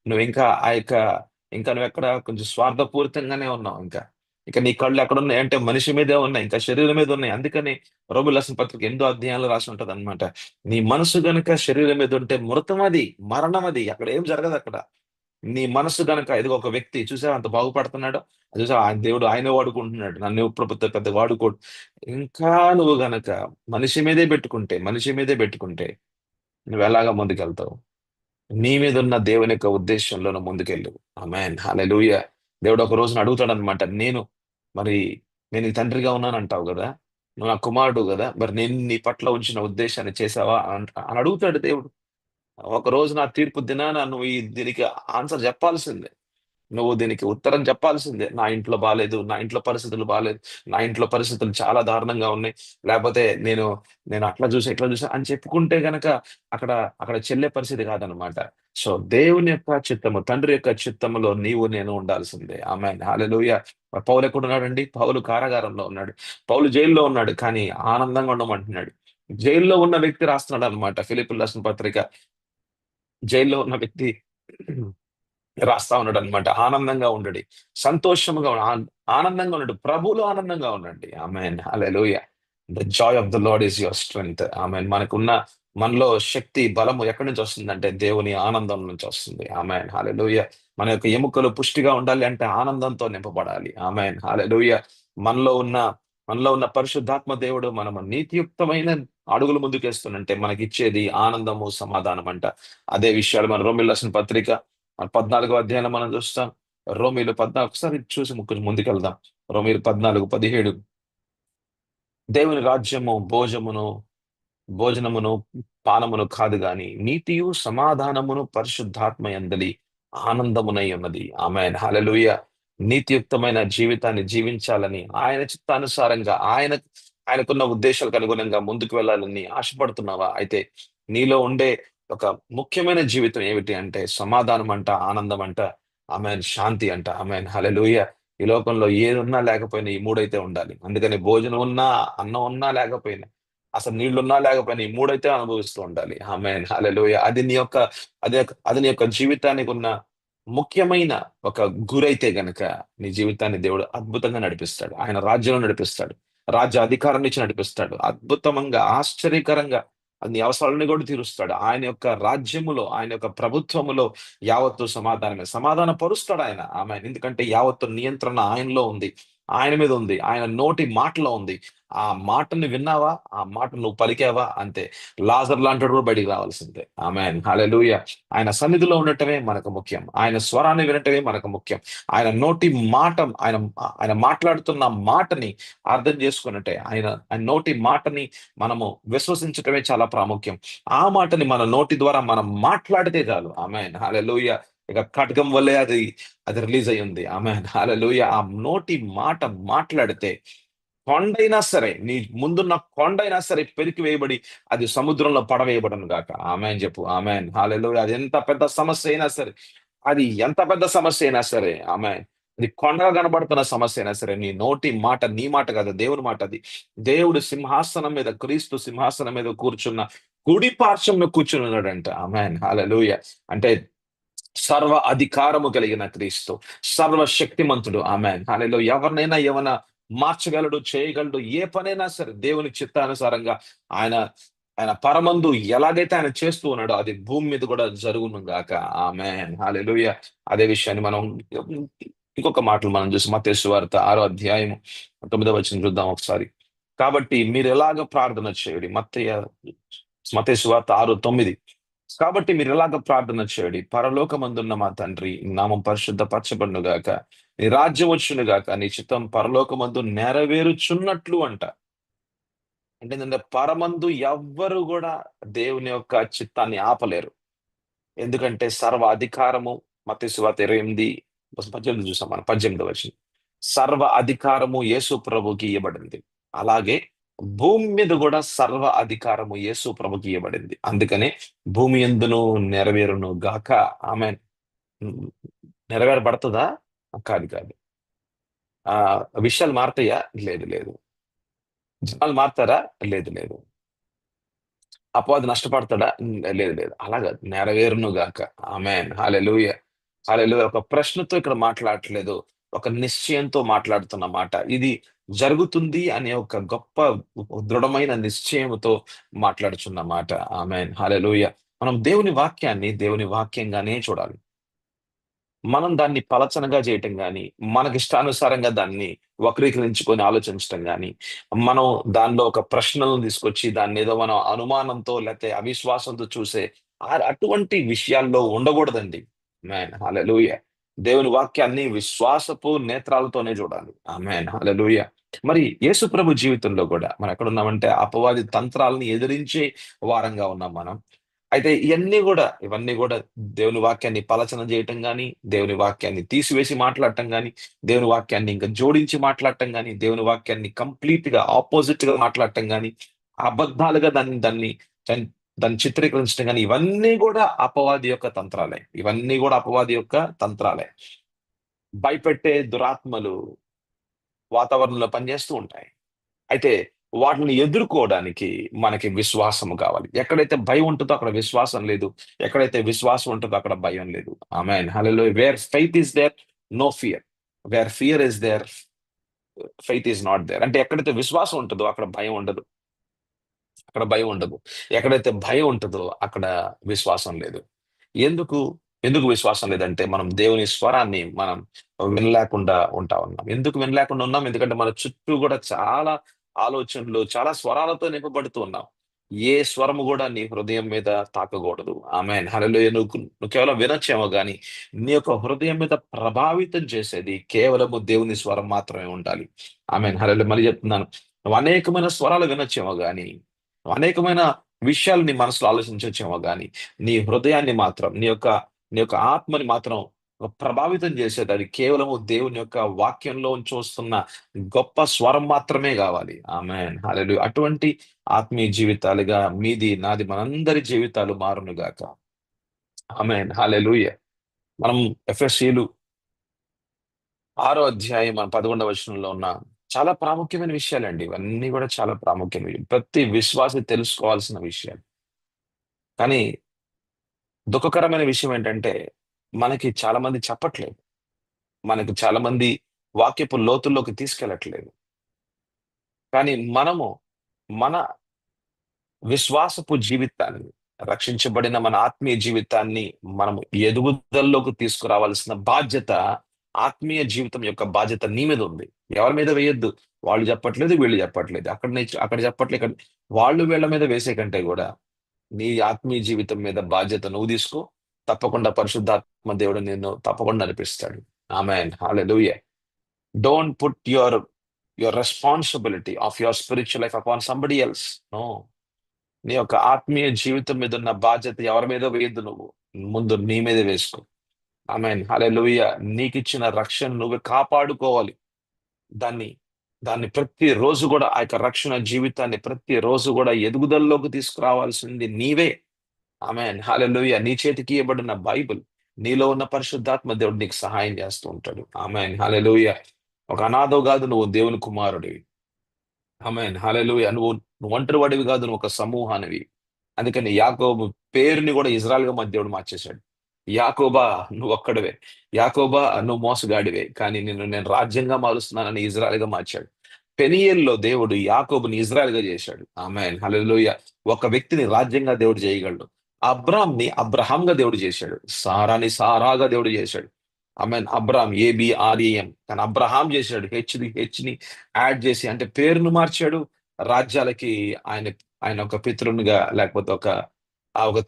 నువ్వింకా ఆ యొక్క నువ్వెక్కడ కొంచెం స్వార్థపూరితంగానే ఉన్నావు ఇంకా. ఇక నీ కళ్ళు ఎక్కడున్నాయంటే మనిషి మీదే ఉన్నాయి. ఇంకా శరీరం మీద ఉన్నాయి. అందుకని రోమీయులు రాసిన పత్రిక 8 అధ్యాయంలో రాసి ఉంటదన్నమాట. నీ మనసు గనుక శరీరం మీద ఉంటే మృతమది, మరణమది. అక్కడ ఏం జరగదక్కడ. నీ మనసు గనక ఇదిగో ఒక వ్యక్తి చూసావా ఎంత బాగుపడుతున్నాడో, చూసావా ఆయన దేవుడు ఆయనే వాడుకుంటున్నాడు. నన్ను ఇప్పుడు పెద్దగా వాడుకోడు. ఇంకా నువ్వు గనక మనిషి మీదే పెట్టుకుంటే నువ్వెలాగా ముందుకెళ్తావు? నీ మీదున్న దేవుని యొక్క ఉద్దేశంలో నువ్వు ముందుకెళ్ళు. ఆమేన్. హల్లెలూయా. దేవుడు ఒక రోజున అడుగుతాడనమాట. మరి నేను నీ తండ్రిగా ఉన్నానంటావు గదా! నువ్వు నా కుమారుడివి గదా! మరి నేను నీ పట్ల ఉంచిన ఉద్దేశాన్ని చేశావా? అని అడుగుతాడు దేవుడు. ఒక రోజు నా తీర్పు దినాన నువ్వు దీనికి ఆన్సర్ జెప్పాల్సిందే. నువ్వు దీనికి ఉత్తరం చెప్పాల్సిందే. నా ఇంట్లో బాలేదు. నా ఇంట్లో పరిస్థితులు బాలేదు. నా ఇంట్లో పరిస్థితులు చాలా దారుణంగా ఉన్నాయి. లేపోతే నేను అట్లా చూసా, ఇట్లా చూసా అని చెప్పుకుంటే గనక అక్కడ అక్కడ చెల్లే పరిస్థితి కాదనమాట. సో, దేవుని యొక్క చిత్తము, తండ్రి యొక్క చిత్తములో నీవు నేను ఉండాల్సిందే. ఆమేన్. హల్లెలూయా. పౌలు ఎక్కడున్నాడండి? పౌలు కారాగారంలో ఉన్నాడు. పౌలు జైల్‌లో ఉన్నాడు. కానీ ఆనందంగా ఉండమంటున్నాడు. జైల్‌లో ఉన్న వ్యక్తి రాస్తున్నాడనమాట. ఫిలిప్పీయులు రాసిన పత్రిక. జైల్‌లో ఉన్న వ్యక్తి రాస్తా ఉన్నాడన్నమాట. ఆనందంగా ఉండుడి. సంతోషముగా ఆనందంగా ఉండండి. ప్రభువులో ఆనందంగా ఉండండి. Amen. Hallelujah. The joy of the Lord is your strength. Amen. మనలో శక్తి, బలము ఎక్కడి నుంచి వస్తుందంటే దేవుని ఆనందం నుంచి వస్తుంది. ఆమేన్. హల్లెలూయా. మన యొక్క ఎముకలు పుష్టిగా ఉండాలి అంటే ఆనందంతో నింపబడాలి. ఆమేన్. హల్లెలూయా. మనలో ఉన్న మనలో ఉన్న పరిశుద్ధాత్మ దేవుడు మనము నీతియుక్తమైన అడుగులు ముందుకేస్తున్నంటే మనకిచ్చేది ఆనందము, సమాధానమంట. అదే విషయాలు మన రోమీయులు రాసిన పత్రిక 14 అధ్యాయంలో మనం చూస్తాం. రోమీయులు 14 ఒకసారి చూసి కొంచెం ముందుకెళ్దాం. రోమీయులు 14, 17 దేవుని రాజ్యము భోజనమును, పానమును కాదు గాని నీతియు, సమాధానమును పరిశుద్ధాత్మ యందలి ఆనందమునై ఉన్నది. ఆమేన్. హల్లెలూయా. నీతియుక్తమైన జీవితాన్ని జీవించాలని ఆయన చిత్తానుసారంగా ఆయనకున్న ఉద్దేశాలకు అనుగుణంగా ముందుకు వెళ్ళాలని ఆశపడుతున్నావా? అయితే నీలో ఉండే ఒక ముఖ్యమైన జీవితం ఏమిటి అంటే సమాధానం అంట, ఆనందం అంట, ఆమేన్, శాంతి అంట. ఆమేన్. హల్లెలూయా. ఈ లోకంలో ఏదున్నా లేకపోయినా ఈ మూడైతే ఉండాలి. అందుకని భోజనం ఉన్నా, అన్నం ఉన్నా లేకపోయినా, అసలు నీళ్లున్నా లేకపోయినా ఈ మూడైతే అనుభవిస్తూ ఉండాలి. ఆమేన్. హల్లెలూయా. అది నీ యొక్క జీవితానికి ఉన్న ముఖ్యమైన ఒక గురైతే గనక నీ జీవితాన్ని దేవుడు అద్భుతంగా నడిపిస్తాడు. ఆయన రాజ్యంలో నడిపిస్తాడు. రాజ్య అధికారాన్ని ఇచ్చి నడిపిస్తాడు. అద్భుతంగా, ఆశ్చర్యకరంగా నీ అవసరాలను కూడా తీరుస్తాడు. ఆయన యొక్క రాజ్యములో, ఆయన యొక్క ప్రభుత్వములో యావత్తు సమాధానమే. సమాధాన పరుస్తాడాయన. ఆమేన్. ఎందుకంటే యావత్తు నియంత్రణ ఆయనలో ఉంది. ఆయన మీద ఉంది. ఆయన నోటి మాటలో ఉంది. ఆ మాటని విన్నావా, ఆ మాట నువ్వు పలికావా, అంతే. లాజర్ లాంటి కూడా బయటికి రావాల్సిందే. ఆమేన్, హల్లెలూయా. ఆయన సన్నిధిలో ఉండటమే మనకు ముఖ్యం. ఆయన స్వరాన్ని వినటమే మనకు ముఖ్యం. ఆయన నోటి మాట, ఆయన ఆయన మాట్లాడుతున్న మాటని అర్థం చేసుకున్నట్టే, ఆయన నోటి మాటని మనము విశ్వసించటమే చాలా ప్రాముఖ్యం. ఆ మాటని మన నోటి ద్వారా మనం మాట్లాడితే చాలు. ఆమేన్, హల్లెలూయా. ఇక ఖడ్గం వల్లే అది అది రిలీజ్ అయ్యి ఉంది. ఆమేన్, హల్లెలూయా. ఆ నోటి మాట మాట్లాడితే కొండైనా సరే, నీ ముందున్న కొండైనా సరే పెరికి వేయబడి అది సముద్రంలో పడవేయబడును గాక. ఆమేన్ చెప్పు. ఆమేన్, హల్లెలూయా. అది ఎంత పెద్ద సమస్య అయినా సరే, అది ఎంత పెద్ద సమస్య అయినా సరే, ఆమేన్. అది కొండగా కనబడుతున్న సమస్య అయినా సరే, నీ నోటి మాట నీ మాట కాదు, దేవుని మాట అది. దేవుడు సింహాసనం మీద, క్రీస్తు సింహాసనం మీద కూర్చున్న కుడి పార్శ్వంలో కూర్చున్నాడంట. ఆమేన్, హల్లెలూయా. అంటే సర్వ అధికారము కలిగిన క్రీస్తు, సర్వశక్తిమంతుడు. ఆమేన్, హల్లెలూయా. ఎవరినైనా ఏమైనా మార్చగలడు, చేయగలడు. ఏ పనైనా సరే దేవుని చిత్తానుసారంగా ఆయన ఆయన పరమందు ఎలాగైతే ఆయన చేస్తూ ఉన్నాడో అది భూమి మీద కూడా జరుగును గాక. ఆమేన్, హల్లెలూయా. అదే విషయాన్ని మనం ఇంకొక మాటలు మనం చూసి మత్తయి సువార్త 6వ అధ్యాయము 9వ వచనం చూద్దాం ఒకసారి. కాబట్టి మీరు ఎలాగ ప్రార్థన చేయుడి. మత్తయి సువార్త 6:9. కాబట్టి మీరు ఇలాగ ప్రార్థన చేయుడి. పరలోకమందున్న మా తండ్రి, నీ నామం పరిశుద్ధపరచబడును గాక. నీ రాజ్యం వచ్చును గాక. నీ చిత్తం పరలోకమందు నెరవేరుచున్నట్లు అంట. అంటే ఏంటంటే పరమందు ఎవ్వరు గూడా దేవుని యొక్క చిత్తాన్ని ఆపలేరు. ఎందుకంటే సర్వ అధికారము, మత్తయి సువార్త 28, 18 చూసాం మనం. 18వ వచనం. సర్వ అధికారము యేసు ప్రభువుకి ఇయ్యబడింది. అలాగే భూమి మీద గూడా సర్వ అధికారము యేసు ప్రభుకి ఇయ్యబడింది. అందుకనే భూమి యందును నెరవేరును గాక. ఆమేన్. హ్మ్. నెరవేరబడతదా? కాదు, కాదు. విషయాలు మారతాయా? లేదు, లేదు. జనాలు మారతారా? లేదు, లేదు. అపవాది నష్టపడతాడా? లేదు, లేదు. అలా గాదు. నెరవేరును గాక. ఆమేన్, హల్లెలూయా. హల్లెలూయా. ఒక ప్రశ్నతో ఇక్కడ మాట్లాడట్లేదు. ఒక నిశ్చయంతో మాట్లాడుతున్న మాట. ఇది జరుగుతుంది అనే ఒక గొప్ప దృఢమైన నిశ్చయముతో మాట్లాడుచున్న మాట. ఆమేన్, హల్లెలూయా. మనం దేవుని వాక్యాన్ని దేవుని వాక్యంగానే చూడాలి. మనం దాన్ని పలచనగా చేయటం గాని, మనకిష్టానుసారంగా దాన్ని వక్రీకరించుకొని ఆలోచించటం గాని, మనం దానిలో ఒక ప్రశ్నలను తీసుకొచ్చి దాన్నేదో మనం అనుమానంతో లేతే అవిశ్వాసంతో చూసే అటువంటి విషయాల్లో ఉండగూడదండి. ఆమేన్, హల్లెలూయా. దేవుని వాక్యాన్ని విశ్వాసపు నేత్రాలతోనే చూడాలి. ఆమేన్, హల్లెలూయా. మరి యేసుప్రభు జీవితంలో గూడా మనం ఎక్కడున్నామంటే అపవాది తంత్రాలను ఎదిరించే వారంగా ఉన్నాం మనం. అయితే ఇవన్నీ గూడా దేవుని వాక్యాన్ని పలచన జేయటం గాని, దేవుని వాక్యాన్ని తీసివేసి మాట్లాడటం గాని, దేవుని వాక్యాన్ని ఇంకా జోడించి మాట్లాడటం గాని, దేవుని వాక్యాన్ని కంప్లీట్‌గా అపోజిట్‌గా మాట్లాడటం గాని, అబద్ధాలుగా దాన్ని దాన్ని చిత్రీకరించడం గాని, ఇవన్నీ గూడా అపవాది యొక్క తంత్రాలే. ఇవన్నీ గూడా అపవాది యొక్క తంత్రాలే. భయపెట్టే దురాత్మలు వాతావరణంలో పనిచేస్తూ ఉంటాయి. అయితే వాటిని ఎదుర్కోవడానికి మనకి విశ్వాసము కావాలి. ఎక్కడైతే భయం ఉంటదో అక్కడ విశ్వాసం లేదు. ఎక్కడైతే విశ్వాసం ఉంటదో అక్కడ భయం లేదు. Amen, hallelujah. Where faith is there, no fear. Where fear is there, faith is not there. అంటే ఎక్కడైతే విశ్వాసం ఉంటదో అక్కడ భయం ఉండదు. అక్కడ భయం ఉండదు. ఎక్కడైతే భయం ఉంటదో అక్కడ విశ్వాసం లేదు. ఎందుకు? ఎందుకు విశ్వాసం లేదంటే, మనం దేవుని స్వరాన్ని మనం వినలేకుండా ఉంటా ఉన్నాం. ఎందుకు వినలేకుండా ఉన్నాం? ఎందుకంటే మన చుట్టూ గూడా చాలా ఆలోచనలు, చాలా స్వరాలతో నింపబడుతూ ఉన్నాం. ఏ స్వరము గూడా నీ హృదయం మీద తాకగూడదు. ఆమేన్, హల్లెలూయా. నువ్వు కేవలం వినొచ్చేమో గాని, నీ యొక్క హృదయం మీద ప్రభావితం చేసేది కేవలము దేవుని స్వరం మాత్రమే ఉండాలి. ఆమేన్, హల్లెలూయా. మళ్ళీ చెప్తున్నాను. నువ్వు అనేకమైన స్వరాలు వినొచ్చేమో గాని, అనేకమైన విషయాలు నీ మనసులో ఆలోచించొచ్చేమో గాని, నీ హృదయాన్ని మాత్రం, నీ యొక్క ఆత్మని మాత్రం ప్రభావితం చేసేది అది కేవలము దేవుని యొక్క వాక్యంలో నుంచి వస్తున్న గొప్ప స్వరం మాత్రమే గావాలి. ఆమేన్, హల్లెలూయా. అటువంటి ఆత్మీయ జీవితాలుగా మీది, నాది, మనందరి జీవితాలు మారును గాక. ఆమేన్, హల్లెలూయా. మనం ఎఫెసీయులు 6వ అధ్యాయం 11వ వచనంలో ఉన్న చాలా ప్రాముఖ్యమైన విషయాలండి. ఇవన్నీ గూడా చాలా ప్రాముఖ్యమైనవి. ప్రతి విశ్వాసి తెలుసుకోవాల్సిన విషయాలు. కానీ దుఃఖకరమైన విషయం ఏంటంటే, మనకి చాలా మంది చెప్పట్లేదు. మనకు చాలా మంది వాక్యపు లోతుల్లోకి తీసుకెళ్ళట్లేదు. కానీ మనము మన విశ్వాసపు జీవితాన్ని, రక్షించబడిన మన ఆత్మీయ జీవితాన్ని మనము ఎదుగుదలలోకి తీసుకురావాల్సిన బాధ్యత, ఆత్మీయ జీవితం యొక్క బాధ్యత నీ మీద ఉంది. ఎవరి మీద వేయొద్దు. వాళ్ళు చెప్పట్లేదు, వీళ్ళు చెప్పట్లేదు. అక్కడ చెప్పట్లేదు, ఇక్కడ వాళ్ళు వీళ్ళ మీద వేసే కంటే కూడా నీ ఆత్మీయ జీవితం మీద బాధ్యత నువ్వు తీసుకో. తప్పకుండా పరిశుద్ధాత్మ దేవుడు నిన్ను తప్పకుండా నడిపిస్తాడు. Amen. Hallelujah. Don't put your responsibility of your spiritual life upon somebody else. No. నీ యొక్క ఆత్మీయ జీవితం మీద ఉన్న బాధ్యత ఎవరి మీద వేయద్దు నువ్వు. ముందు నీ మీద వేసుకో. ఆమేన్. హల్లెలూయా. నీకిచ్చిన రక్షణ నువ్వు కాపాడుకోవాలి. దాన్ని దాన్ని ప్రతిరోజు కూడా ఆ యొక్క రక్షణ జీవితాన్ని ప్రతిరోజు కూడా ఎదుగుదలలోకి తీసుకురావాల్సింది నీవే. ఆమేన్. హల్లెలూయా. నీ చేతికి ఇవ్వబడిన బైబిల్, నీలో ఉన్న పరిశుద్ధాత్మ దేవుడు నీకు సహాయం చేస్తూ ఉంటాడు. ఆమేన్. హల్లెలూయా. ఒక అనాథవు కాదు, నువ్వు దేవుని కుమారుడివి. ఆమేన్. హల్లెలూయా. నువ్వు ఒంటరి వాడివి కాదు, నువ్వు ఒక సమూహానివి. అందుకని యాకోబు పేరుని కూడా ఇజ్రాయెల్‌గా మన దేవుడు మార్చేశాడు. యాకోబా నువ్వు ఒక్కడివే. యాకోబా నువ్వు మోసగాడివే. కానీ నేను రాజ్యంగా మారుస్తున్నానని ఇజ్రాయెల్‌గా మార్చాడు. పెనీయేలులో దేవుడు యాకోబుని ఇజ్రాయెల్‌గా చేశాడు. ఆమేన్. హల్లెలూయా. ఒక వ్యక్తిని రాజ్యంగా దేవుడు చేయగలడు. అబ్రాహాంని అబ్రహాంగా దేవుడు చేశాడు. సారాని సారాగా దేవుడు చేశాడు. ఆమేన్. అబ్రాహాం ఏబిఆర్ఏఎం, కానీ అబ్రహాం చేశాడు. హెచ్‌ని యాడ్ చేసి, అంటే పేరును మార్చాడు. రాజ్యాలకి ఆయన ఆయన ఒక పితరునిగా, లేకపోతే ఒక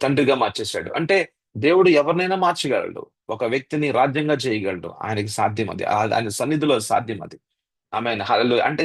తండ్రిగా మార్చేశాడు. అంటే దేవుడు ఎవరినైనా మార్చగలడు. ఒక వ్యక్తిని రాజ్యంగా చేయగలడు. ఆయనకి సాధ్యం అది. ఆయన సన్నిధిలో సాధ్యం అది. ఆమేన్. హల్లెలూయా. అంటే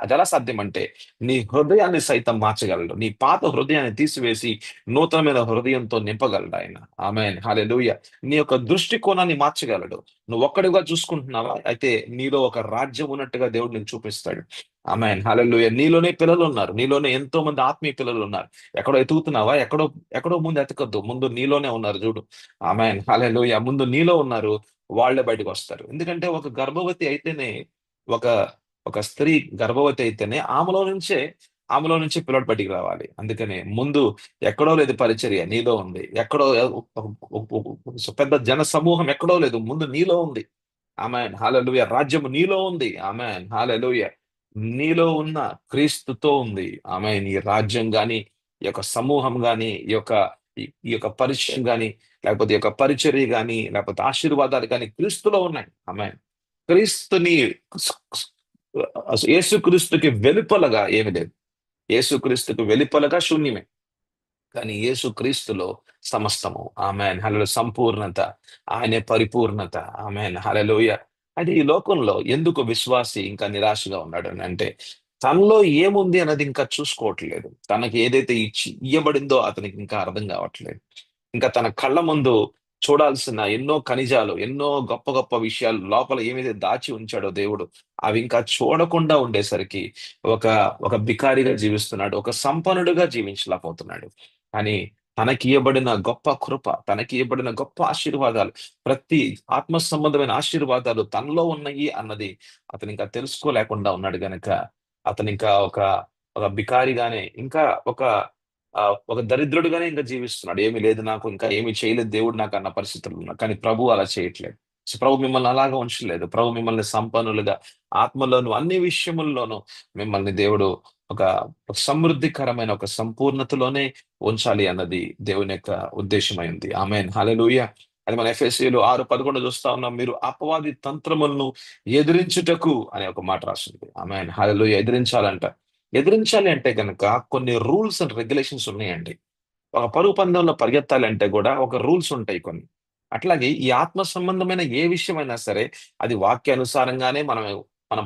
అదెలా సాధ్యం అంటే, నీ హృదయాన్ని సైతం మార్చగలడు. నీ పాత హృదయాన్ని తీసివేసి నూతనమైన హృదయంతో నింపగలడు ఆయన. ఆమేన్. హల్లెలూయా. నీ యొక్క దృష్టికోణాన్ని మార్చగలడు. నువ్వు ఒక్కడిగా చూసుకుంటున్నావా? అయితే నీలో ఒక రాజ్యం ఉన్నట్టుగా దేవుడు నీకు చూపిస్తాడు. ఆమేన్. హల్లెలూయా. నీలోనే పిల్లలున్నారు. నీలోనే ఎంతో మంది ఆత్మీయ పిల్లలున్నారు. ఎక్కడో ఎతుకుతున్నావా? ఎక్కడో ఎక్కడో ముందు ఎతకొద్దు. ముందు నీలోనే ఉన్నారు చూడు. ఆమేన్. హల్లెలూయా. ముందు నీలో ఉన్నారు. వాళ్ళే బయటకొస్తారు. ఎందుకంటే ఒక గర్భవతి అయితేనే, ఒక ఒక స్త్రీ గర్భవతి అయితేనే ఆమెలో నుంచే పిల్లోడు బయటికి రావాలి. అందుకనే ముందు ఎక్కడో లేదు పరిచర్య, నీలో ఉంది. ఎక్కడో పెద్ద జన సమూహం ఎక్కడో లేదు, ముందు నీలో ఉంది. ఆమేన్. హల్లెలూయా. రాజ్యము నీలో ఉంది. ఆమేన్. హల్లెలూయా. నీలో ఉన్న క్రీస్తుతో ఉంది. ఆమేన్. ఈ రాజ్యం గాని, ఈ యొక్క సమూహం గాని, ఈ యొక్క పరిచయం గాని, లేకపోతే ఈ యొక్క పరిచర్య గాని, లేకపోతే ఆశీర్వాదాలు గాని క్రీస్తులో ఉన్నాయి. ఆమేన్. క్రీస్తుని స్ స్ యేసుక్రీస్తుకి వెలుపలగా ఏమి లేదు. యేసుక్రీస్తుకు వెలుపలగా శూన్యమే. కానీ యేసుక్రీస్తులో సమస్తము. ఆమేన్. హల్లెలూయా. సంపూర్ణత. ఆయనే పరిపూర్ణత. ఆమేన్. హల్లెలూయా. అయితే ఈ లోకంలో ఎందుకు విశ్వాసి ఇంకా నిరాశగా ఉన్నాడనంటే, తనలో ఏముంది అన్నది ఇంకా చూసుకోవట్లేదు. తనకి ఏదైతే ఇయ్యబడిందో అతనికి ఇంకా అర్థం కావట్లేదు. ఇంకా తన కళ్ళ ముందు చూడాల్సిన ఎన్నో ఖనిజాలు, ఎన్నో గొప్ప గొప్ప విషయాలు లోపల ఏమైతే దాచి ఉంచాడో దేవుడు, అవి ఇంకా చూడకుండా ఉండేసరికి ఒక ఒక బికారిగా జీవిస్తున్నాడు. ఒక సంపన్నుడుగా జీవించలేకపోతున్నాడు. కానీ తనకియ్యబడిన గొప్ప కృప, తనకియ్యబడిన గొప్ప ఆశీర్వాదాలు, ప్రతి ఆత్మ సంబంధమైన ఆశీర్వాదాలు తనలో ఉన్నాయి అన్నది అతనింకా తెలుసుకోలేకుండా ఉన్నాడు గనక, అతనింకా ఒక ఒక బికారిగానే, ఇంకా ఒక ఒక దరిద్రుడుగానే ఇంకా జీవిస్తున్నాడు. ఏమి లేదు నాకు, ఇంకా ఏమి చేయలేదు దేవుడు నాకు అన్న పరిస్థితుల్లో ఉన్నాడు. కానీ ప్రభువు అలా చేయట్లేదు. సో, ప్రభు మిమ్మల్ని అలాగా ఉంచలేదు. ప్రభు మిమ్మల్ని సంపన్నులుగా, ఆత్మలోను అన్ని విషయముల్లోనూ మిమ్మల్ని దేవుడు ఒక ఒక సమృద్ధికరమైన ఒక సంపూర్ణతలోనే ఉంచాలి అన్నది దేవుని యొక్క ఉద్దేశమై ఉంది. ఆమేన్. హల్లెలూయా. అది మన ఎఫెసీయులు 6:11 చూస్తా ఉన్నాం. మీరు అపవాది తంత్రములను ఎదిరించుటకు అనే ఒక మాట రాసింది. ఆమేన్. హల్లెలూయా. ఎదిరించాలంట. ఎదిరించాలి అంటే గనక కొన్ని రూల్స్ అండ్ రెగ్యులేషన్స్ ఉన్నాయండి. ఒక పరుగు పందెంలో పరిగెత్తాలంటే గూడా ఒక రూల్స్ ఉంటాయి కొన్ని. అట్లాగే ఈ ఆత్మ సంబంధమైన ఏ విషయమైనా సరే, అది వాక్యానుసారంగానే మనం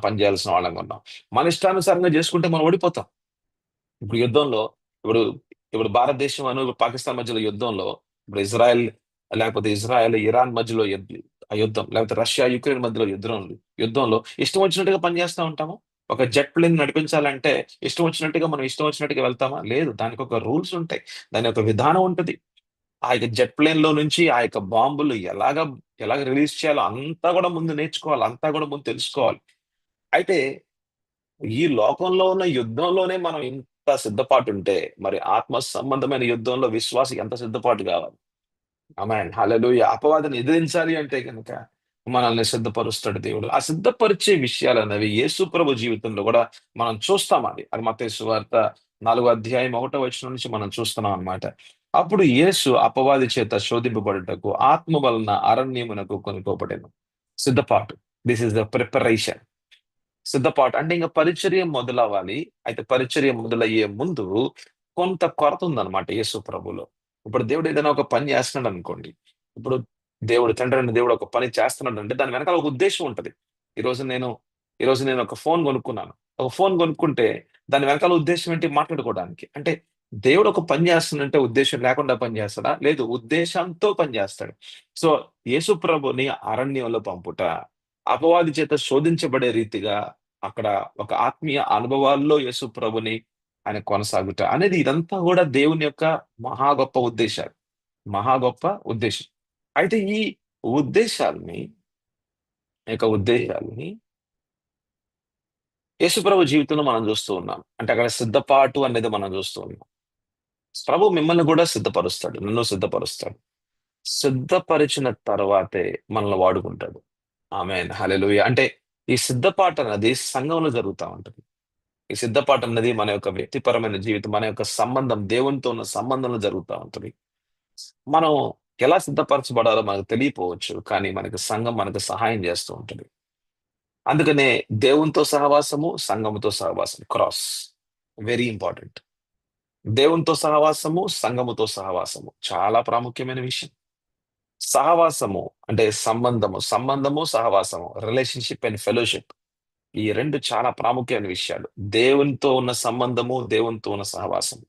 పని చేయాల్సిన వాళ్ళంగా ఉన్నాం. మన ఇష్టానుసారంగా చేసుకుంటే మనం ఓడిపోతాం. ఇప్పుడు యుద్ధంలో, ఇప్పుడు ఇప్పుడు భారతదేశం పాకిస్తాన్ మధ్యలో యుద్ధంలో, ఇప్పుడు ఇజ్రాయెల్, ఇరాన్ మధ్యలో ఆ యుద్ధం, లేకపోతే రష్యా, యుక్రెయిన్ మధ్యలో యుద్ధంలో ఇష్టం వచ్చినట్టుగా పనిచేస్తా ఉంటాము. ఒక జెట్ ప్లేన్ నడిపించాలంటే ఇష్టం వచ్చినట్టుగా వెళ్తామా? లేదు. దానికొక రూల్స్ ఉంటాయి. దాని యొక్క విధానం ఉంటది. ఆ యొక్క జెట్ ప్లేన్‌లో నుంచి ఆ యొక్క బాంబులు ఎలాగ రిలీజ్ చేయాలో అంతా గూడా ముందు నేర్చుకోవాలి. అంతా గూడా ముందు తెలుసుకోవాలి. అయితే ఈ లోకంలో ఉన్న యుద్ధంలోనే మనం ఇంత సిద్ధపాటుంటే, మరి ఆత్మ సంబంధమైన యుద్ధంలో విశ్వాసికి ఎంత సిద్ధపాటు గావాలి. ఆమేన్. హల్లెలూయా. అపవాదిని ఎదిరించాలి అంటే గనక మనల్ని సిద్ధపరుస్తాడు దేవుడు. ఆ సిద్ధపరిచే విషయాలనేవి యేసు ప్రభు జీవితంలో గూడా మనం చూస్తామండి. అది మత్తయి సువార్త 4 అధ్యాయం 1 వచనం నుంచి మనం చూస్తున్నాం అన్నమాట. అప్పుడు యేసు అపవాది చేత శోధింపబడుటకు ఆత్మ వలన అరణ్యమునకు కొనిపోబడెను. సిద్ధపాటు. This is the preparation. సిద్ధపాటు అంటే ఇంకా పరిచర్య మొదలవ్వాలి. అయితే పరిచర్య మొదలయ్యే ముందు కొంత కొరత ఉందన్నమాట యేసు ప్రభులో. ఇప్పుడు దేవుడు ఏదైనా ఒక పని చేస్తున్నాడనుకోండి. ఇప్పుడు దేవుడు తండ్రైన దేవుడు ఒక పని చేస్తున్నాడంటే దాని వెనకాల ఒక ఉద్దేశ్యం ఉంటది. ఈరోజు నేను ఈరోజు నేను ఒక ఫోన్ కొనుక్కున్నాను. ఒక ఫోన్ కొనుక్కుంటే దాని వెనకాల ఉద్దేశ్యం ఏంటి? మాట్లాడుకోవడానికి. అంటే దేవుడు ఒక పని చేస్తుండంటే ఉద్దేశ్యం లేకుండా పని చేస్తాడా? లేదు. ఉద్దేశంతో పని చేస్తాడు. సో, యేసు ప్రభుని అరణ్యంలో పంపుట, అపవాది చేత శోధించబడే రీతిగా అక్కడ ఒక ఆత్మీయ అనుభవాల్లో యేసు ప్రభుని ఆయన కొనసాగుట అనేది ఇదంతా గూడా దేవుని యొక్క మహా గొప్ప ఉద్దేశాలు. మహా గొప్ప ఉద్దేశం. అయితే ఈ ఉద్దేశాల్ని ఉద్దేశాల్ని యేసుప్రభు జీవితంలో మనం జూస్తూ ఉన్నాం. అంటే అక్కడ సిద్ధపాటు అనేది మనం జూస్తూ ఉన్నాం. ప్రభు మిమ్మల్ని గూడా సిద్ధపరుస్తాడు. నన్ను సిద్ధపరుస్తాడు. సిద్ధపరిచిన తర్వాతే మనల్ని వాడుకుంటాడు. ఆమేన్. హల్లెలూయా! అంటే ఈ సిద్ధపాటు అన్నది సంఘంలో జరుగుతా ఉంటది. ఈ సిద్ధపాటు అన్నది మన యొక్క వ్యక్తిపరమైన జీవితం, మన యొక్క సంబంధం దేవునితో ఉన్న సంబంధంలో జరుగుతా ఉంటది. మనం ఎలా సిద్ధపరచబడాలో మనకు తెలియపోవచ్చు. కానీ మనకి సంఘం మనకు సహాయం చేస్తూ ఉంటది. అందుకనే దేవునితో సహవాసము, సంఘముతో సహవాసం. క్రాస్. Very important. దేవునితో సహవాసము, సంఘముతో సహవాసము. చాలా ప్రాముఖ్యమైన విషయం. సహవాసము అంటే సంబంధము. సంబంధము, సహవాసము. Relationship and fellowship. ఈ 2 చాలా ప్రాముఖ్యమైన విషయాలు. దేవునితో ఉన్న సంబంధము, దేవునితో ఉన్న సహవాసము.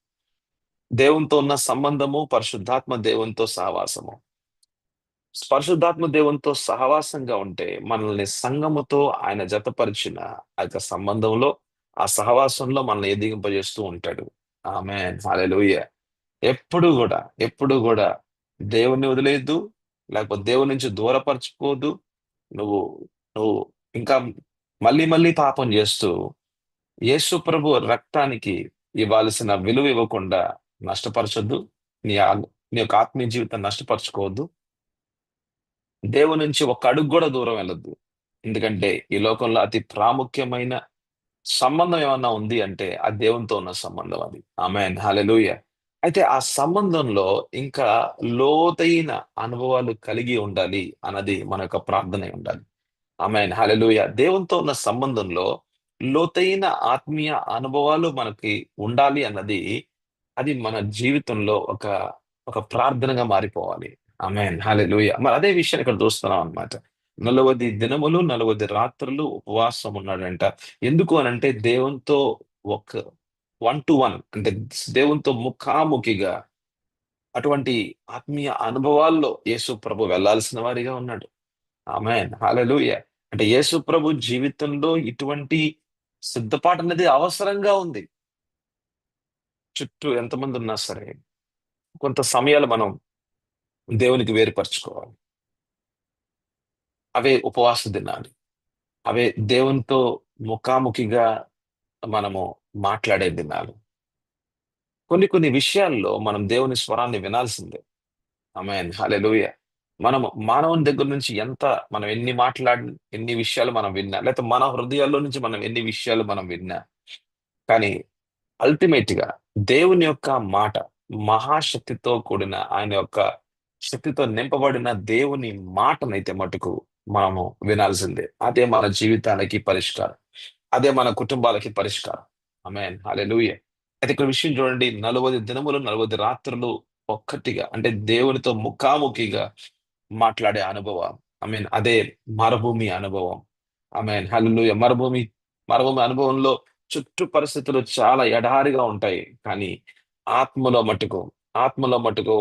దేవునితో ఉన్న సంబంధము, పరిశుద్ధాత్మ దేవునితో సహవాసము. పరిశుద్ధాత్మ దేవునితో సహవాసంగా ఉంటే, మనల్ని సంఘముతో ఆయన జతపరిచిన ఆ యొక్క సంబంధంలో, ఆ సహవాసంలో మనల్ని ఎదిగింపజేస్తూ ఉంటాడు. ఆమేన్. హల్లెలూయా! ఎప్పుడు గూడా, ఎప్పుడు గూడా దేవుడిని వదిలేయద్దు. లేకపోతే దేవుని నుంచి దూరపరచుకోవద్దు. నువ్వు నువ్వు ఇంకా మళ్ళీ మళ్ళీ పాపం జేస్తూ, యేసు ప్రభు రక్తానికి ఇవ్వాల్సిన విలువ ఇవ్వకుండా నష్టపరచొద్దు. నీ ఆగ్ నీ యొక్క ఆత్మీయ జీవితాన్ని నష్టపరుచుకోవద్దు. దేవుని నుంచి ఒక్క అడుగు గూడా దూరం వెళ్ళొద్దు. ఎందుకంటే ఈ లోకంలో అతి ప్రాముఖ్యమైన సంబంధం ఏమన్నా ఉంది అంటే, అది దేవునితో ఉన్న సంబంధం అది. ఆమేన్. హల్లెలూయా! అయితే ఆ సంబంధంలో ఇంకా లోతైన అనుభవాలు కలిగి ఉండాలి అన్నది మన యొక్క ప్రార్థనై ఉండాలి. ఆమేన్. హల్లెలూయా! దేవునితో ఉన్న సంబంధంలో లోతైన ఆత్మీయ అనుభవాలు మనకి ఉండాలి అన్నది, అది మన జీవితంలో ఒక ప్రార్థనగా మారిపోవాలి. ఆమేన్. హల్లెలూయా! మరి అదే విషయాన్ని ఇక్కడ చూస్తున్నాం అన్నమాట. 40 దినములు, 40 రాత్రులు ఉపవాసం ఉన్నాడంట. ఎందుకు అనంటే దేవునితో ఒక వన్ టు వన్ అంటే దేవునితో ముఖాముఖిగా అటువంటి ఆత్మీయ అనుభవాల్లో యేసు ప్రభు వెళ్ళాల్సిన వారిగా ఉన్నాడు. ఆమేన్. హల్లెలూయా! అంటే యేసు ప్రభు జీవితంలో ఇటువంటి సిద్ధపాటనేది అవసరంగా ఉంది. చుట్టూ ఎంతమందున్నా సరే, కొంత సమయాలు మనం దేవునికి వేరుపరచుకోవాలి. అవే ఉపవాస దినాలు. అవే దేవునితో ముఖాముఖిగా మనము మాట్లాడే దినాలు. కొన్ని కొన్ని విషయాల్లో మనం దేవుని స్వరాన్ని వినాల్సిందే. ఆమేన్. హల్లెలూయా! మనము మానవుని దగ్గర నుంచి మనం ఎన్ని విషయాలు మనం విన్నా, లేతే మన హృదయాల్లో నుంచి మనం ఎన్ని విషయాలు మనం విన్నా, కానీ అల్టిమేట్‌గా దేవుని యొక్క మాట, మహాశక్తితో కూడిన ఆయన యొక్క శక్తితో నింపబడిన దేవుని మాటనైతే మటుకు మనము వినాల్సిందే. అదే మన జీవితానికి పరిష్కారం. అదే మన కుటుంబాలకి పరిష్కారం. ఆమేన్. హల్లెలూయా! అయితే ఇక్కడ విషయం చూడండి. 40 దినములు, 40 రాత్రులు ఒక్కటిగా అంటే దేవునితో ముఖాముఖిగా మాట్లాడే అనుభవం. అదే మరుభూమి అనుభవం. ఆమేన్. హల్లెలూయా! మరుభూమి అనుభవంలో చుట్టూ పరిస్థితులు చాలా ఎడారిగా ఉంటాయి. కానీ ఆత్మలో మట్టుకు, ఆత్మలో మట్టుకు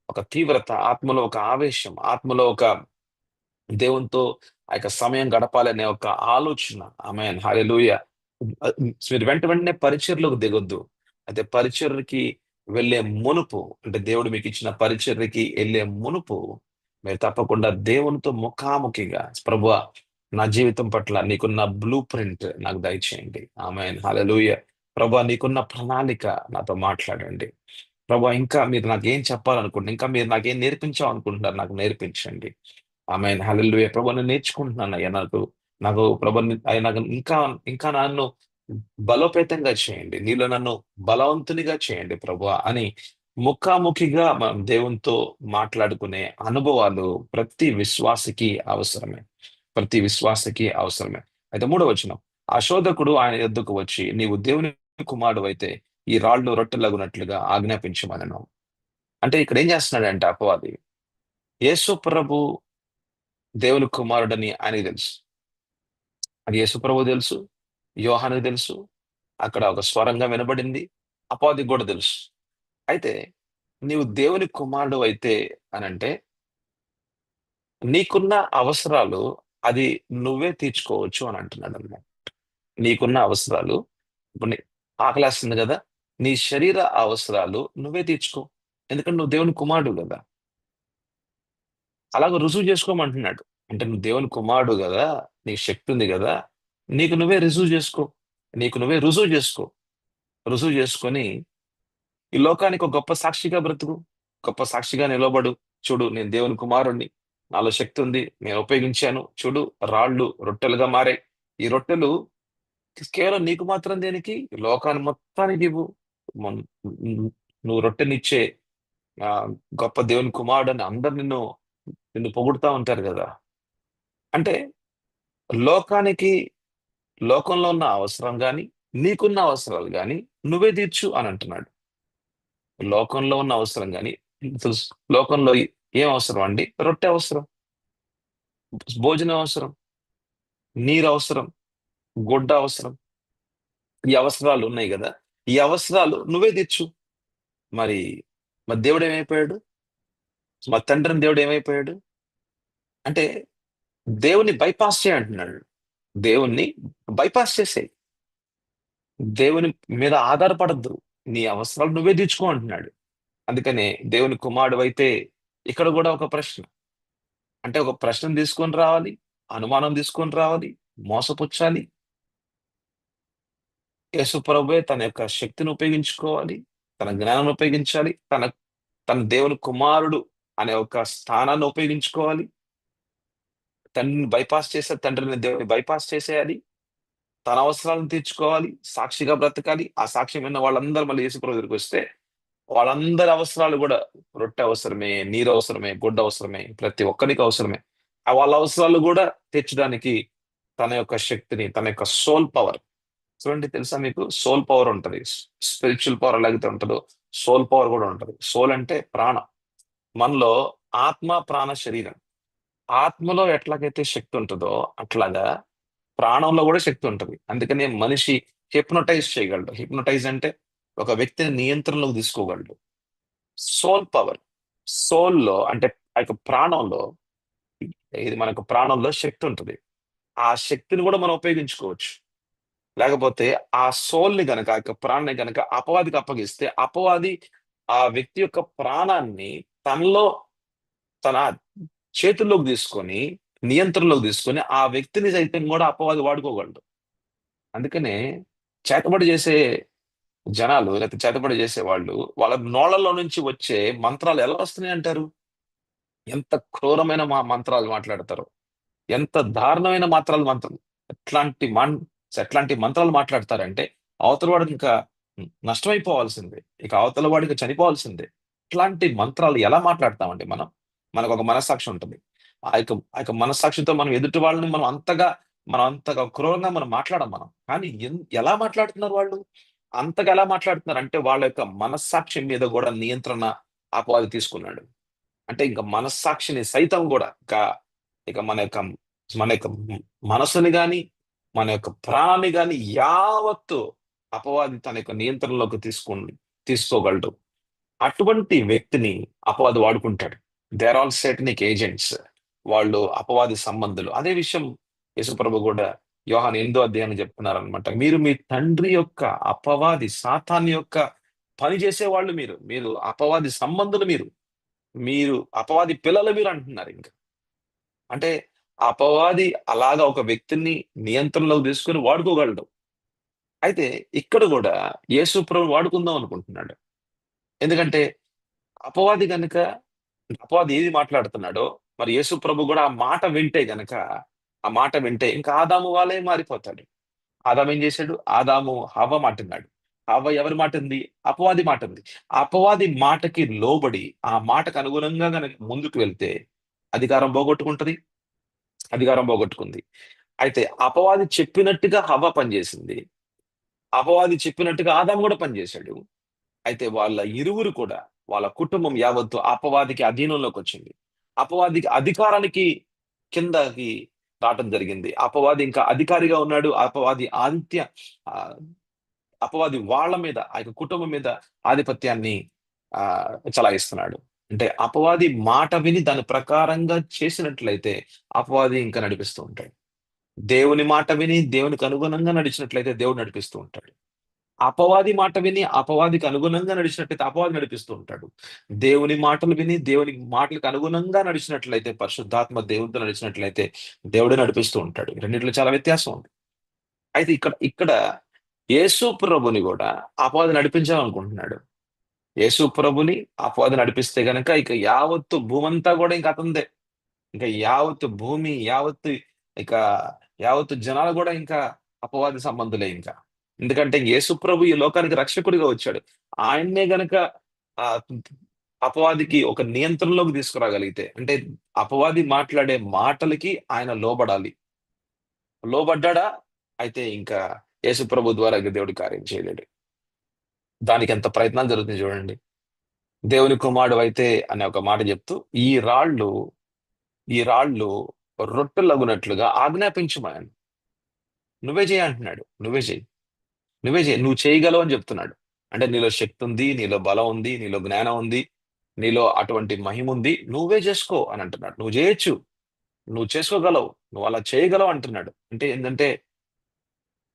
ఒక తీవ్రత, ఆత్మలో ఒక ఆవేశం, ఆత్మలో ఒక దేవునితో ఆ యొక్క సమయం గడపాలనే ఒక ఆలోచన. ఆమేన్. హల్లెలూయా! మీరు వెంటనే పరిచర్యలోకి దిగొద్దు. అయితే పరిచర్యకి వెళ్ళే మునుపు అంటే దేవుడు మీకిచ్చిన పరిచర్యకి ఎళ్ళే మునుపు మీరు తప్పకుండా దేవునితో ముఖాముఖిగా ప్రభువా! నా జీవితం పట్ల నీకున్న బ్లూ ప్రింట్ నాకు దయచేయండి. ఆమేన్. హల్లెలూయా! ప్రభువా! నీకున్న ప్రణాళిక నాతో మాట్లాడండి. ప్రభువా! ఇంకా మీరు నాకేం చెప్పాలనుకుంటున్నారు? ఇంకా మీరు నాకేం నేర్పించాలనుకుంటున్నారు? నాకు నేర్పించండి. ఆమేన్. హల్లెలూయా! ప్రభువా! నేను నేర్చుకుంటున్నానయ్యా. నాకు ప్రభువా! నాకు ఇంకా నన్ను బలోపేతంగా చేయండి. నీలో నన్ను బలవంతునిగా చేయండి ప్రభువా! అని ముఖాముఖిగా మనం దేవునితో మాట్లాడుకునే అనుభవాలు ప్రతి విశ్వాసికి అవసరమే. ప్రతి విశ్వాసికి అవసరమే. అయితే 3వ వచనం, ఆ శోధకుడు ఆయన యొద్దకు వచ్చి, నీవు దేవుని కుమారుడు అయితే ఈ రాళ్ళు రొట్టెలగునట్లుగా ఆజ్ఞాపించమనెను. అంటే ఇక్కడ ఏం చేస్తున్నాడంటే అపవాది, యేసు ప్రభు దేవుని కుమారుడని ఆయనకి తెలుసు. అది యేసు ప్రభు తెలుసు, యోహానుకు తెలుసు. అక్కడ ఒక స్వరంగా వినబడింది. అపవాదికి కూడా తెలుసు. అయితే నీవు దేవుని కుమారుడు అయితే అనంటే, నీకున్న అవసరాలు అది నువ్వే తీర్చుకోవచ్చు అని అంటున్నాడన్నమాట. నీకున్న అవసరాలు, ఇప్పుడు ఆకలేస్తుంది కదా! నీ శరీర అవసరాలు నువ్వే తీర్చుకో. ఎందుకంటే నువ్వు దేవుని కుమారుడు గదా! అలాగ రుజువు చేసుకోమంటున్నాడు. అంటే నువ్వు దేవుని కుమారుడు గదా! నీకు శక్తి ఉంది గదా! నీకు నువ్వే రుజువు చేసుకో. నీకు నువ్వే రుజువు చేసుకో. రుజువు చేసుకొని ఈ లోకానికి ఒక గొప్ప సాక్షిగా బ్రతుకు. గొప్ప సాక్షిగా నిలబడు. చూడు, నేను దేవుని కుమారుడిని. నాలో శక్తి ఉంది. నేను ఉపయోగించాను. చూడు, రాళ్ళు రొట్టెలుగా మారాయి. ఈ రొట్టెలు కేవలం నీకు మాత్రం దేనికి? లోకాన్ని మొత్తానికి ఇవ్వు. మొన్ నువ్వు రొట్టెనిచ్చే గొప్ప దేవుని కుమారుడని అందరు నిన్ను పొగుడుతా ఉంటారు గదా! అంటే లోకానికి, లోకంలో ఉన్న అవసరం గాని, నీకున్న అవసరాలు గాని నువ్వే తీర్చు అని అంటున్నాడు. లోకంలో ఉన్న అవసరం గాని, తెలుసు, లోకంలో ఏం అవసరం అండి? రొట్టె అవసరం, భోజనం అవసరం, నీరు అవసరం, గుడ్డ అవసరం. ఈ అవసరాలు ఉన్నాయి గదా! ఈ అవసరాలు నువ్వే తీర్చు. మరి, మరి దేవుడేమైపోయాడు? మరి తండ్రిని దేవుడు ఏమైపోయాడు? అంటే దేవున్ని బైపాస్ అంటున్నాడు. దేవుణ్ణి బైపాస్ చేసేయి. దేవుని మీద ఆధారపడద్దు. నీ అవసరాలు నువ్వే తీర్చుకో అంటున్నాడు. అందుకనే దేవుని కుమారుడివైతే ఇక్కడ గూడా ఒక ప్రశ్న. అంటే ఒక ప్రశ్నను తీసుకొని రావాలి, అనుమానం తీసుకొని రావాలి, మోసపుచ్చాలి. యేసు ప్రభువే తన యొక్క శక్తిని ఉపయోగించుకోవాలి, తన జ్ఞానాన్ని ఉపయోగించాలి, తన దేవుని కుమారుడు అనే ఒక స్థానాన్ని ఉపయోగించుకోవాలి. తండ్రిని బైపాస్ చేసే తండ్రిని దేవుని బైపాస్ చేసేయాలి. తన అవసరాలను తీర్చుకోవాలి. సాక్షిగా బ్రతకాలి. ఆ సాక్ష్యం విన్న వాళ్ళందరూ మళ్ళీ యేసుప్రభు దగ్గరికొస్తే, వాళ్ళందరి అవసరాలు గూడా, రొట్టె అవసరమే, నీరు అవసరమే, గుడ్డ అవసరమే, ప్రతి ఒక్కరికి అవసరమే. వాళ్ళ అవసరాలు గూడా తీర్చడానికి తన యొక్క శక్తిని, తన యొక్క సోల్ పవర్, చూడండి, తెలుసా మీకు? సోల్ పవర్ ఉంటది. స్పిరిచ్యువల్ పవర్ ఎలాగైతే ఉంటదో, సోల్ పవర్ గూడా ఉంటది. సోల్ అంటే ప్రాణం. మనలో ఆత్మ, ప్రాణ, శరీరం. ఆత్మలో ఎట్లాగైతే శక్తి ఉంటదో అట్లాగా ప్రాణంలో కూడా శక్తి ఉంటది. అందుకనే మనిషి హిప్నోటైజ్ చేయగలడు. హిప్నోటైజ్ అంటే ఒక వ్యక్తిని నియంత్రణలోకి తీసుకోగలడు. Soul power. సోల్‌లో అంటే ఆ యొక్క ప్రాణంలో, ఇది మనకు ప్రాణంలో శక్తి ఉంటది. ఆ శక్తిని కూడా మనం ఉపయోగించుకోవచ్చు. లేకపోతే ఆ సోల్‌ని గనక, ఆ యొక్క ప్రాణాన్ని గనక అపవాదికి అప్పగిస్తే, అపవాది ఆ వ్యక్తి యొక్క ప్రాణాన్ని తనలో, తన చేతుల్లోకి తీసుకొని, నియంత్రణలోకి తీసుకొని, ఆ వ్యక్తిని సైతం కూడా అపవాది వాడుకోగలడు. అందుకనే చేతబడి చేసే జనాలు, లేకపోతే చేతబడి చేసేవాళ్ళు, వాళ్ళ నోళ్ళలో నుంచి వచ్చే మంత్రాలు ఎలా వస్తున్నాయంటారు? ఎంత క్రూరమైన మంత్రాలు మాట్లాడతారో! ఎంత దారుణమైన మంత్రాలు ఎట్లాంటి ఎట్లాంటి మంత్రాలు మాట్లాడతారంటే, అవతల వాడికి ఇంకా నష్టమైపోవాల్సిందే. ఇక అవతల వాడికి చనిపోవాల్సిందే. ఇట్లాంటి మంత్రాలు ఎలా మాట్లాడతామండి మనం? మనకొక మనస్సాక్షి ఉంటుంది. ఆ యొక్క మనస్సాక్షితో మనం ఎదుటి వాళ్ళని మనం అంతగా క్రూరంగా మనం మాట్లాడం మనం. కానీ ఎలా మాట్లాడుతున్నారు వాళ్ళు? అంతగా ఎలా మాట్లాడుతున్నారంటే, వాళ్ళ యొక్క మనస్సాక్షి మీద గూడా నియంత్రణ అపవాది తీసుకున్నాడు. అంటే ఇంక మనస్సాక్షిని సైతం గూడా, ఇక మన యొక్క మనసుని గాని, మన యొక్క ప్రాణాన్ని గాని యావత్తు అపవాది తన యొక్క నియంత్రణలోకి తీసుకోగలడు. అటువంటి వ్యక్తిని అపవాది వాడుకుంటాడు. They are all satanic agents. వాళ్ళు అపవాది సంబంధులు. అదే విషయం యేసుప్రభు గూడా యోహాను 8వ అధ్యాయంలో చెప్తున్నారనమాట. మీరు మీ తండ్రి యొక్క, అపవాది సాతాను యొక్క పని చేసేవాళ్ళు మీరు. మీరు అపవాది సంబంధులు మీరు. మీరు అపవాది పిల్లలు మీరు అంటున్నారింక. అంటే అపవాది అలాగా ఒక వ్యక్తిని నియంత్రణలోకి తీసుకొని వాడుకోగలడు. అయితే ఇక్కడ గూడా యేసు ప్రభువుని వాడుకుందాం అనుకుంటున్నాడు. ఎందుకంటే అపవాది గనక, అపవాది ఏది మాట్లాడుతున్నాడో, మరి యేసు ప్రభు గూడా ఆ మాట వింటే ఇంకా ఆదాము వాళ్ళే మారిపోతాడు. ఆదాము ఏం చేశాడు? ఆదాము హవ్వ మాటిన్నాడు. హవ్వ ఎవరి మాటింది? అపవాది మాటింది. ఆ అపవాది మాటకి లోబడి, ఆ మాటకు అనుగుణంగా గనక ముందుకు వెళ్తే అధికారం పోగొట్టుకుంటది. అధికారం పోగొట్టుకుంది. అయితే అపవాది చెప్పినట్టుగా హవ్వ పనిచేసింది. అపవాది చెప్పినట్టుగా ఆదాము కూడా పనిచేశాడు. అయితే వాళ్ళ ఇరువురు కూడా, వాళ్ళ కుటుంబం యావత్తు అపవాదికి అధీనంలోకి వచ్చింది. అపవాదికి అధికారానికి కిందకి రావటం జరిగింది. అపవాది ఇంకా అధికారిగా ఉన్నాడు. ఆహ్, అపవాది వాళ్ళ మీద, ఆ యొక్క కుటుంబం మీద ఆధిపత్యాన్ని చలాయిస్తున్నాడు. అంటే అపవాది మాట విని దాని ప్రకారంగా చేసినట్లయితే అపవాది ఇంకా నడిపిస్తూ ఉంటాడు. దేవుని మాట విని దేవునికి అనుగుణంగా నడిచినట్లయితే దేవుడు నడిపిస్తూ ఉంటాడు. అపవాది మాట విని అపవాదికి అనుగుణంగా నడిచినట్లయితే అపవాది నడిపిస్తూ ఉంటాడు. దేవుని మాటలు విని దేవుని మాటలకు అనుగుణంగా నడిచినట్లయితే, పరిశుద్ధాత్మ దేవునితో నడిచినట్లయితే దేవుడే నడిపిస్తూ ఉంటాడు. ఈ రెండిట్లో చాలా వ్యత్యాసం ఉంది. అయితే ఇక్కడ ఇక్కడ యేసు ప్రభుని గూడా అపవాది నడిపించాలనుకుంటున్నాడు. యేసు ప్రభుని అపవాది నడిపిస్తే గనక ఇక యావత్తు భూమంతా గూడా ఇంక అతనిదే. ఇంకా యావత్తు భూమి, ఇక యావత్తు జనాలు గూడా ఇంకా అపవాది సంబంధులే ఇంకా. ఎందుకంటే యేసు ప్రభు ఈ లోకానికి రక్షకుడిగా వచ్చాడు. ఆయన్నే గనక ఆహ్, అపవాదికి ఒక నియంత్రణలోకి తీసుకురాగలిగితే, అంటే అపవాది మాట్లాడే మాటలకి ఆయన లోబడాలి. లోబడ్డాడా? అయితే ఇంకా యేసు ప్రభు ద్వారా ఇక దేవుడు కార్యం చేయలేడు. దానికెంత ప్రయత్నాలు జరుగుతున్నాయి చూడండి. దేవుని కుమారుడవైతే అనే ఒక మాట చెప్తూ, ఈ రాళ్ళు రొట్టెలగునట్లుగా ఆజ్ఞాపించుమని. నువ్వే చెయ్యి అంటున్నాడు. నువ్వే చెయ్యి. నువ్వే చెయ్యి. నువ్వు చేయగలవు అని చెప్తున్నాడు. అంటే నీలో శక్తి ఉంది, నీలో బలం ఉంది, నీలో జ్ఞానం ఉంది, నీలో అటువంటి మహిముంది. నువ్వే చేసుకో అని అంటున్నాడు. నువ్వు చేయొచ్చు. నువ్వు చేసుకోగలవు. నువ్వు అలా చేయగలవు అంటున్నాడు. అంటే ఏందంటే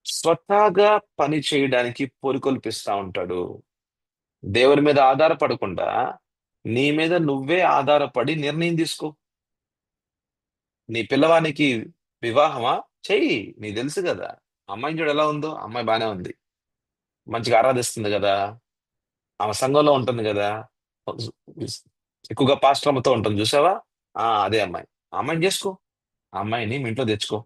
స్వతహాగా పని చేయడానికి పురికొల్పిస్తా ఉంటాడు. దేవుని మీద ఆధారపడకుండా నీ మీద నువ్వే ఆధారపడి నిర్ణయం తీసుకో. నీ పిల్లవానికి వివాహమా? చెయ్యి. నీకు తెలుసు గదా! అమ్మాయిని చూడు ఎలా ఉందో. అమ్మాయి బానే ఉంది. మంచిగా ఆరాధిస్తుంది గదా! ఆమె సంఘంలో ఉంటుంది గదా! ఎక్కువగా పాస్టర్ అమ్మతో ఉంటుంది చూసావా? అదే అమ్మాయి. ఆ అమ్మాయిని జేసుకో. ఆ అమ్మాయిని మీ ఇంట్లో తెచ్చుకో.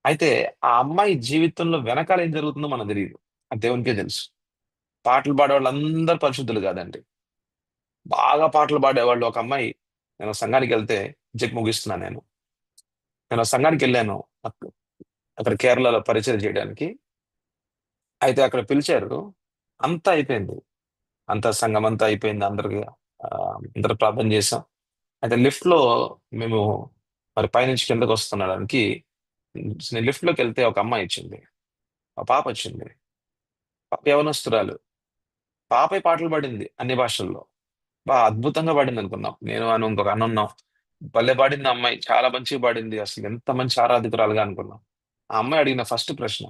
అయితే ఆ అమ్మాయి జీవితంలో వెనకాల ఏం జరుగుతుందో మనకు తెలీదు. అది దేవునికే తెలుసు. పాటలు పాడేవాళ్ళందరూ పరిశుద్ధులు గాదండి. బాగా పాటలు పాడేవాళ్ళు ఒక అమ్మాయి, నేను సంఘానికెళ్తే ముగిస్తున్నాను నేను. నేను సంఘానికెళ్ళాను. అక్ అక్కడ కేరళలో పరిచర్య జేయడానికి. అయితే అక్కడ పిలిచారు. అంతా అయిపోయింది. అంతా సంఘమంతా అయిపోయింది. అందరూ ప్రార్థన చేసాం. అయితే లిఫ్ట్‌లో మేము మరి పైనుంచి కిందకొస్తుండడానికి నేను లిఫ్ట్‌లోకెళ్తే ఒక అమ్మాయొచ్చింది. ఒక పాపొచ్చింది. పాప యవ్వనస్తురాలు. పాపే పాటలు పాడింది అన్ని భాషల్లో. అద్భుతంగా పాడిందనుకున్నాం. ఇంకొక అన్నున్నాం. భలే పాడింది ఆ అమ్మాయి. చాలా మంచిగా పాడింది. అసలు ఎంత మంచి ఆరాధకురాలుగా అనుకున్నాం. ఆ అమ్మాయి అడిగిన ఫస్ట్ ప్రశ్న,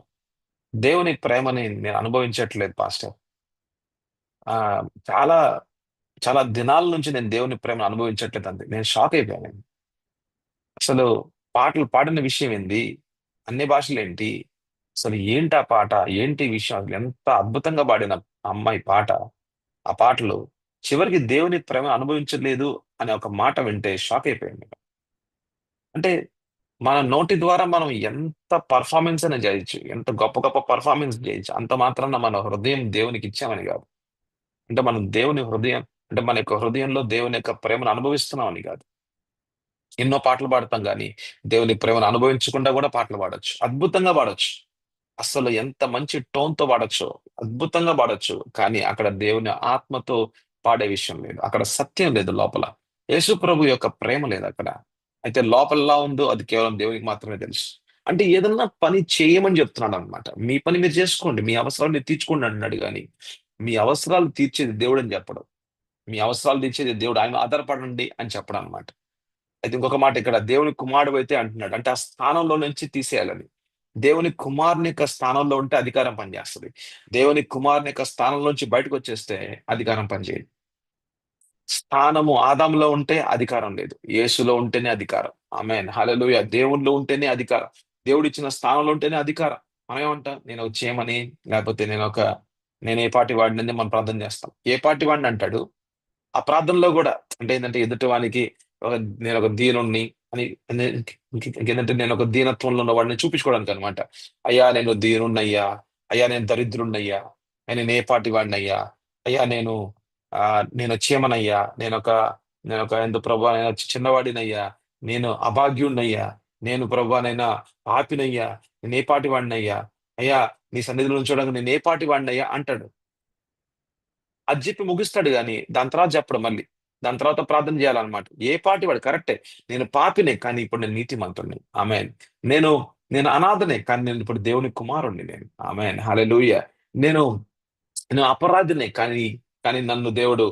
"దేవుని ప్రేమని నేను అనుభవించట్లేదు పాస్టర్. చాలా, చాలా దినాల నుంచి నేను దేవుని ప్రేమను అనుభవించట్లేదు" అంది. నేను షాక్ అయిపోయాను నేను. అసలు పాటలు పాడిన విషయం ఏంది? అన్ని భాషలేంటి? అసలు ఏంటా పాట? ఏంటి విషయం? అసలు ఎంత అద్భుతంగా పాడిన ఆ అమ్మాయి పాట. ఆ పాటలు చివరికి దేవుని ప్రేమ అనుభవించలేదు అనే ఒక మాట వింటే షాక్ అయిపోయాను నేను. అంటే మన నోటి ద్వారా మనం ఎంత పెర్ఫార్మన్స్ అయినా చేయొచ్చు. ఎంత గొప్ప గొప్ప పెర్ఫార్మన్స్ చేయొచ్చు. అంత మాత్రాన మన హృదయం దేవునికి ఇచ్చామని గాదు. అంటే మనం దేవుని హృదయం అంటే మన యొక్క హృదయంలో దేవుని యొక్క ప్రేమను అనుభవిస్తున్నామని గాదు. ఎన్నో పాటలు పాడతాం గానీ, దేవుని ప్రేమను అనుభవించకుండా గూడా పాటలు పాడొచ్చు. అద్భుతంగా పాడొచ్చు. అస్సలు ఎంత మంచి టోన్‌తో పాడొచ్చో, అద్భుతంగా పాడొచ్చు. కానీ అక్కడ దేవుని ఆత్మతో పాడే విషయం లేదు. అక్కడ సత్యం లేదు లోపల. యేసు ప్రభు యొక్క ప్రేమ లేదక్కడ. అయితే లోపల ఎలా ఉందో అది కేవలం దేవునికి మాత్రమే తెలుసు. అంటే ఏదన్నా పని చేయమని చెప్తున్నాడనమాట. మీ పని మీరు చేసుకోండి. మీ అవసరాలు మీరు తీర్చుకోండి అంటున్నాడు గానీ, మీ అవసరాలు తీర్చేది దేవుడని చెప్పడు. మీ అవసరాలు తీర్చేది దేవుడు. ఆయన మీద ఆధారపడండి అని చెప్పడనమాట. అయితే ఇంకొక మాట ఇక్కడ దేవుని కుమారుడవైతే అంటున్నాడు. అంటే ఆ స్థానంలో నుంచి తీసేయాలని. దేవుని కుమారుని యొక్క స్థానంలో ఉంటే అధికారం పనిచేస్తది. దేవుని కుమారుని యొక్క స్థానంలోంచి బయటకొచ్చేస్తే అధికారం పనిచేయదు. స్థానము ఆదాములో ఉంటే అధికారం లేదు. యేసులో ఉంటేనే అధికారం. ఆమేన్. హల్లెలూయా! దేవునిలో ఉంటేనే అధికారం. దేవుడిచ్చిన స్థానంలో ఉంటేనే అధికారం. మనం ఏమంటాం? నేనొక చీమని, లేకపోతే నేను ఏ పార్టీ వాడినని మనం ప్రార్థన చేస్తాం. ఏ పార్టీ వాడిని అంటాడు? ఆ ప్రార్థనలో గూడా అంటే ఏందంటే ఎదుటి వానికి ఒక నేనొక దీనుడిని అని అని ఇంకేందంటే నేనొక దీనత్వంలో ఉన్నవాడిని చూపించుకోవడానికనమాట. అయ్యా నేను దీనుడినయ్యా, అయ్యా నేను దరిద్రుడినయ్యా, నేను ఏ పార్టీ వాడినయ్యా, అయ్యా నేను చీమనయ్యా, నేనొక నేనొక ఎందు ప్రభా నేను చిన్నవాడినయ్యా, నేను అభాగ్యుడినయ్యా. నేను ప్రభువానైనా పాపినయ్యా, నేను ఏ పాటి వాడినయ్యా, అయ్యా నీ సన్నిధిలో ఉంచడానికి నేను ఏ పాటి వాడినయ్యా అంటాడు. అది చెప్పి ముగిస్తాడు గాని, దాని తర్వాత చెప్పడు మళ్ళీ. దాని తర్వాత ప్రార్థన చేయాలన్నమాట. ఏ పాటి వాడు కరెక్టే. నేను పాపినే కానీ ఇప్పుడు నేను నీతిమంతుడిని. ఆమేన్. నేను నేను అనాథనే కానీ నేను ఇప్పుడు దేవుని కుమారుడిని నేను. ఆమేన్. హల్లెలూయా. నేను నేను అపరాధినే కానీ నన్ను దేవుడు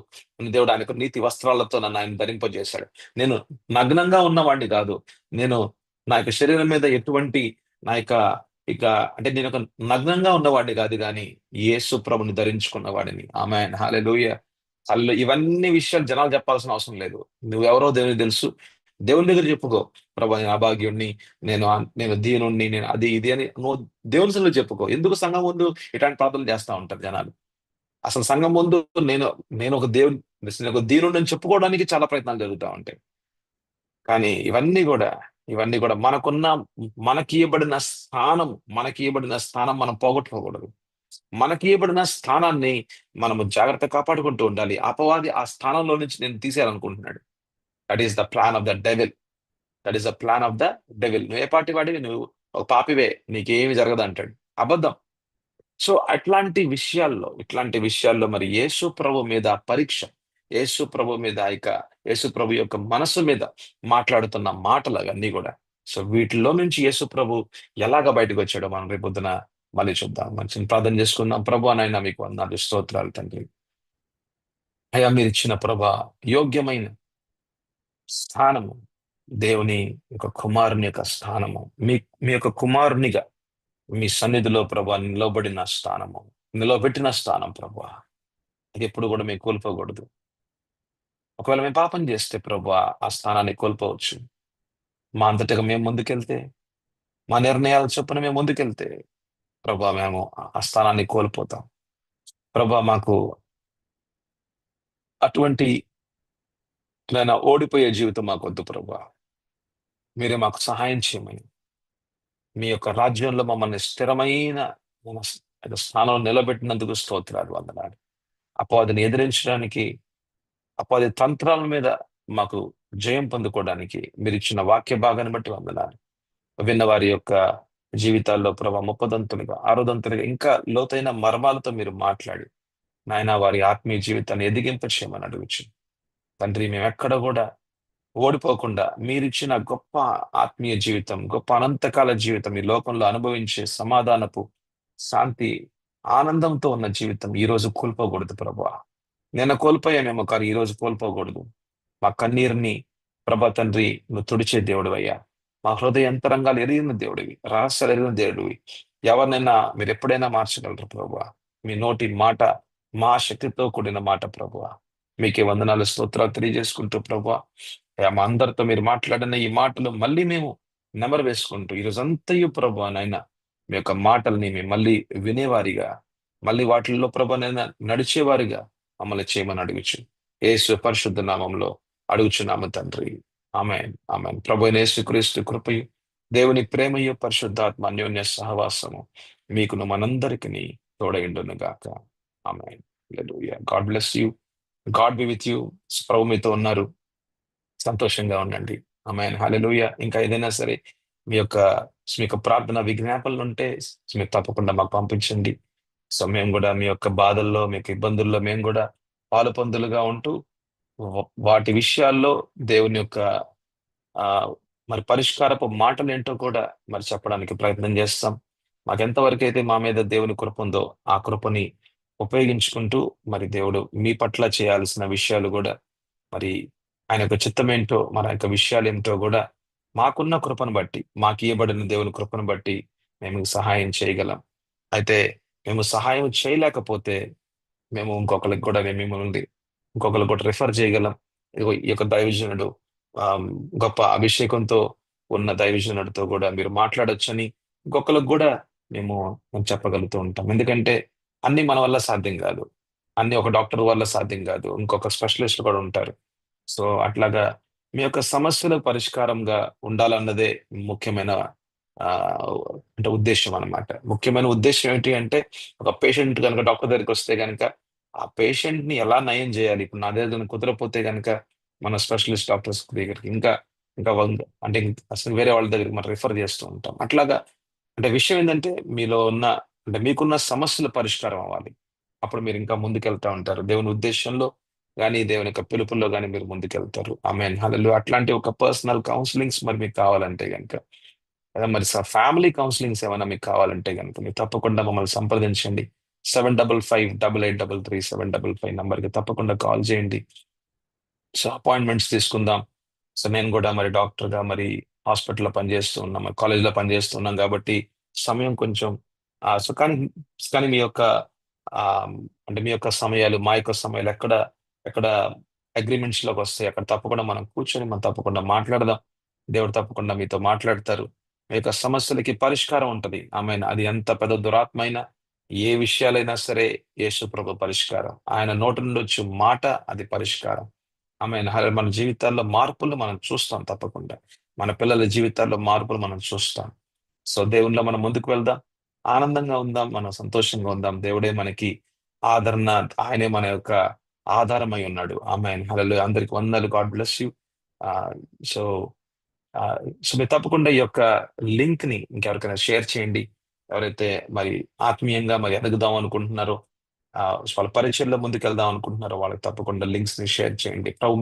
ఆయన యొక్క నీతి వస్త్రాలతో ఆయన ధరింపజేశాడు. నేను నగ్నంగా ఉన్నవాడిని కాదు. నేను నా యొక్క శరీరం మీద ఎటువంటి నా యొక్క ఇక అంటే నేను ఒక నగ్నంగా ఉన్నవాడిని కాదు గానీ యేసు ప్రభుని ధరించుకున్న వాడిని. ఆమేన్. హల్లెలూయా. ఇవన్నీ విషయాలు జనాలు చెప్పాల్సిన అవసరం లేదు. నువ్వెవరో దేవునికి తెలుసు. దేవుని దగ్గర చెప్పుకో. ప్రభా నేను అభాగ్యుడిని, నేను దీనుడిని, నేను అది ఇది అని నువ్వు దేవుని సన్నిధిలో చెప్పుకో. ఎందుకు సంఘం ముందు ఇట్లాంటి ప్రార్థనలు చేస్తా ఉంటారు జనాలు. అసలు సంఘం ముందు నేను నేను ఒక దేవుని నేను ఒక దీనుడిని చెప్పుకోవడానికి చాలా ప్రయత్నాలు జరుగుతా ఉంటాయి. కానీ ఇవన్నీ కూడా మనకి ఇవ్వబడిన స్థానం మనం పోగొట్టుకోకూడదు. మనకి ఇవ్వబడిన స్థానాన్ని మనము జాగ్రత్తగా కాపాడుకుంటూ ఉండాలి. అపవాది ఆ స్థానంలో నుంచి నేను తీసేయాలనుకుంటున్నాడు. That is the plan of the devil. That is the plan of the devil. నువ్వు ఏ పార్టీ వాడివి? నువ్వు ఒక పాపివే. నీకేమి జరగదంటాడు. అబద్ధం. సో ఇట్లాంటి విషయాల్లో మరి యేసు ప్రభు మీద పరీక్ష, యేసు ప్రభు మీద యేసు ప్రభు యొక్క మనసు మీద మాట్లాడుతున్న మాటలు అవన్నీ కూడా. సో వీటిలో నుంచి యేసు ప్రభు ఎలాగ బయటకొచ్చాడో మనం రేపొద్దున మళ్ళీ చూద్దాం. మంచిగా ప్రార్థన చేసుకుందాం. ప్రభు నాయన మీకు వందనాలు, స్తోత్రాలు తండ్రి. అయ్యా మీరిచ్చిన ప్రభా యోగ్యమైన స్థానము, దేవుని యొక్క కుమారుని యొక్క స్థానము, మీ మీ యొక్క కుమారునిగా మీ సన్నిధిలో ప్రభా నిలబెట్టిన స్థానం ప్రభా. అది ఎప్పుడు కూడా మేము కోల్పోకూడదు. ఒకవేళ మేము పాపం చేస్తే ప్రభా ఆ స్థానాన్ని కోల్పోవచ్చు. మా అంతటగా మేము ముందుకెళ్తే, మా నిర్ణయాల చొప్పున మేము ముందుకెళ్తే ప్రభా మేము ఆ స్థానాన్ని కోల్పోతాం. ప్రభా మాకు అటువంటి ఓడిపోయే జీవితం మాకొద్దు ప్రభా. మీరే మాకు సహాయం చేయమని, మీ యొక్క రాజ్యంలో మమ్మల్ని స్థిరమైన మన స్థానంలో నిలబెట్టినందుకు స్తోత్రాలు, వందనాలు. అపవాదిని ఎదిరించడానికి, అపవాది తంత్రాల మీద మాకు జయం పొందుకోవడానికి మీరిచ్చిన వాక్య భాగాన్ని బట్టి వందనాలు. విన్న వారి యొక్క జీవితాల్లో ప్రభా ముప్పదంతులుగా, ఆరోదంతులుగా ఇంకా లోతైన మర్మాలతో మీరు మాట్లాడి నాయన వారి ఆత్మీయ జీవితాన్ని ఎదిగింప చేయమని అడుగుచు తండ్రి. మేము ఎక్కడ కూడా ఓడిపోకుండా మీరిచ్చిన గొప్ప ఆత్మీయ జీవితం, గొప్ప అనంతకాల జీవితం, ఈ లోకంలో అనుభవించే సమాధానపు, శాంతి, ఆనందంతో ఉన్న జీవితం ఈ రోజు కోల్పోకూడదు ప్రభా. నిన్న కోల్పోయామేమో కానీ ఈ రోజు కోల్పోకూడదు. మా కన్నీరుని ప్రభా తండ్రి నువ్వు తుడిచే దేవుడు అయ్యా. మా హృదయ అంతరంగాలు ఎరిగిన దేవుడివి, రహస్యాలు ఎరిగిన దేవుడివి. ఎవరినైనా మీరు ఎప్పుడైనా మార్చగలరు ప్రభా. మీ నోటి మాట మా శక్తితో కూడిన మాట ప్రభా. మీకే వందనాలు, స్తోత్రాలు తెలియజేసుకుంటూ ప్రభా మా అందరితో మీరు మాట్లాడిన ఈ మాటలు మళ్ళీ మేము నెమరు వేసుకుంటూ ఈ రోజంతయు ప్రభా నైనా మీ యొక్క మాటల్ని మేము మళ్ళీ వినేవారిగా, మళ్ళీ వాటిల్లో ప్రభా నైనా నడిచేవారిగా మమ్మల్ని చేయమని అడుగుచు యేసు పరిశుద్ధ నామంలో అడుగుచున్నాము తండ్రి. ఆమేన్, ఆమేన్. ప్రభు అయిన యేసుక్రీస్తు కృపయు, దేవుని ప్రేమయు, పరిశుద్ధాత్మ అన్యోన్య సహవాసము మీకును మనందరికీ తోడైండును గాక. Amen. Hallelujah. God bless you. God be with you. ప్రభు మీతో ఉన్నారు. సంతోషంగా ఉండండి. ఆమేన్. హల్లెలూయా. ఇంకా ఏదైనా సరే మీ యొక్క ప్రార్థన విజ్ఞాపనలు ఉంటే మీరు తప్పకుండా మాకు పంపించండి. సో మేము కూడా మీ యొక్క బాధల్లో, మీ యొక్క ఇబ్బందుల్లో మేము కూడా పాలుపొందులుగా ఉంటూ వాటి విషయాల్లో దేవుని యొక్క ఆ మరి పరిష్కారపు మాటలేంటో కూడా మరి చెప్పడానికి ప్రయత్నం చేస్తాం. మాకెంతవరకు అయితే మా మీద దేవుని కృప ఉందో ఆ కృపని ఉపయోగించుకుంటూ మరి దేవుడు మీ పట్ల చేయాల్సిన విషయాలు కూడా మరి ఆయన యొక్క చిత్తం ఏంటో, మన యొక్క విషయాలు ఏమిటో కూడా మాకున్న కృపను బట్టి, మాకు ఇవ్వబడిన దేవుని కృపను బట్టి మేము సహాయం చేయగలం. అయితే మేము సహాయం చేయలేకపోతే మేము ఇంకొకరికి కూడా రిఫర్ చేయగలం. ఇదిగో ఈ యొక్క దైవజనుడు ఆ గొప్ప అభిషేకంతో ఉన్న దైవజనుడితో కూడా మీరు మాట్లాడొచ్చని ఇంకొకరికి కూడా మేము చెప్పగలుగుతూ ఉంటాం. ఎందుకంటే అన్ని మన వల్ల సాధ్యం కాదు. అన్ని ఒక డాక్టర్ వల్ల సాధ్యం కాదు. ఇంకొక స్పెషలిస్ట్ కూడా ఉంటారు. సో అట్లాగా మీ యొక్క సమస్యల పరిష్కారంగా ఉండాలన్నదే ముఖ్యమైన అంటే ఉద్దేశ్యం అన్నమాట. ముఖ్యమైన ఉద్దేశ్యం ఏంటి అంటే ఒక పేషెంట్ గనుక డాక్టర్ దగ్గరికి వస్తే గనుక ఆ పేషెంట్‌ని ఎలా నయం జేయాలి? ఇప్పుడు నా దగ్గర కుదరకపోతే గనక మన స్పెషలిస్ట్ డాక్టర్స్ దగ్గరికి ఇంకా ఇంకా అంటే అసలు వేరే వాళ్ళ దగ్గరికి మనం రిఫర్ చేస్తూ ఉంటాం. అట్లాగా అంటే విషయం ఏంటంటే మీలో ఉన్న అంటే మీకున్న సమస్యల పరిష్కారం అవ్వాలి. అప్పుడు మీరు ఇంకా ముందుకెళ్తా ఉంటారు. దేవుని ఉద్దేశంలో గాని, దేవుని యొక్క పిలుపుల్లో గాని మీరు ముందుకెళ్తారు. ఆమేన్. హల్లెలూయా! అట్లాంటి ఒక పర్సనల్ కౌన్సెలింగ్స్ మరి మీకు కావాలంటే గనుక, లేదా మరి ఫ్యామిలీ కౌన్సెలింగ్స్ ఏమైనా మీకు కావాలంటే గనుక మీరు తప్పకుండా మమ్మల్ని సంప్రదించండి. 75558833 755 నంబర్‌కి తప్పకుండా కాల్ చేయండి. సో, అపాయింట్మెంట్స్ తీసుకుందాం. సో, నేను గూడా మరి డాక్టర్‌గా మరి హాస్పిటల్‌లో పనిచేస్తూ ఉన్నాం. మరి కాలేజ్‌లో పనిచేస్తూ ఉన్నాం గాబట్టి, సమయం కొంచెం సో, కానీ కానీ మీ యొక్క ఆహ్, అంటే మీ యొక్క సమయాలు, మా యొక్క సమయాలు ఎక్కడ అగ్రీమెంట్స్‌లోకొస్తాయి. అక్కడ తప్పకుండా మనం కూర్చొని మనం తప్పకుండా మాట్లాడదాం. దేవుడు తప్పకుండా మీతో మాట్లాడతారు. మీ యొక్క సమస్యలకి పరిష్కారం ఉంటది. ఆమేన్. అది ఎంత పెద్ద దురాత్మైనా, ఏ విషయాలైనా సరే యేసు ప్రభు పరిష్కారం. ఆయన నోటి నుండొచ్చు మాట అది పరిష్కారం. ఆమేన్. మన జీవితాల్లో మార్పులు మనం చూస్తాం తప్పకుండా. మన పిల్లల జీవితాల్లో మార్పులు మనం చూస్తాం. సో, దేవునిలో మనం ముందుకు వెళ్దాం. ఆనందంగా ఉందాం. మనం సంతోషంగా ఉందాం. దేవుడే మనకి ఆదరణ. ఆయనే మన యొక్క ఆధారమై ఉన్నాడు. ఆమేన్. హల్లెలూయా! అందరికి వందనాలు. God bless you. ఆహ్, సో, సో, మీరు తప్పకుండా ఈ యొక్క లింక్‌ని ఇంకెవరికైనా షేర్ చేయండి. ఎవరైతే మరి ఆత్మీయంగా మరి ఎదుగుదాం అనుకుంటున్నారో, వాళ్ళ పరిచయంలో ముందుకెళ్దాం అనుకుంటున్నారో వాళ్ళకి తప్పకుండా లింక్స్‌ని షేర్ చేయండి. ప్రభు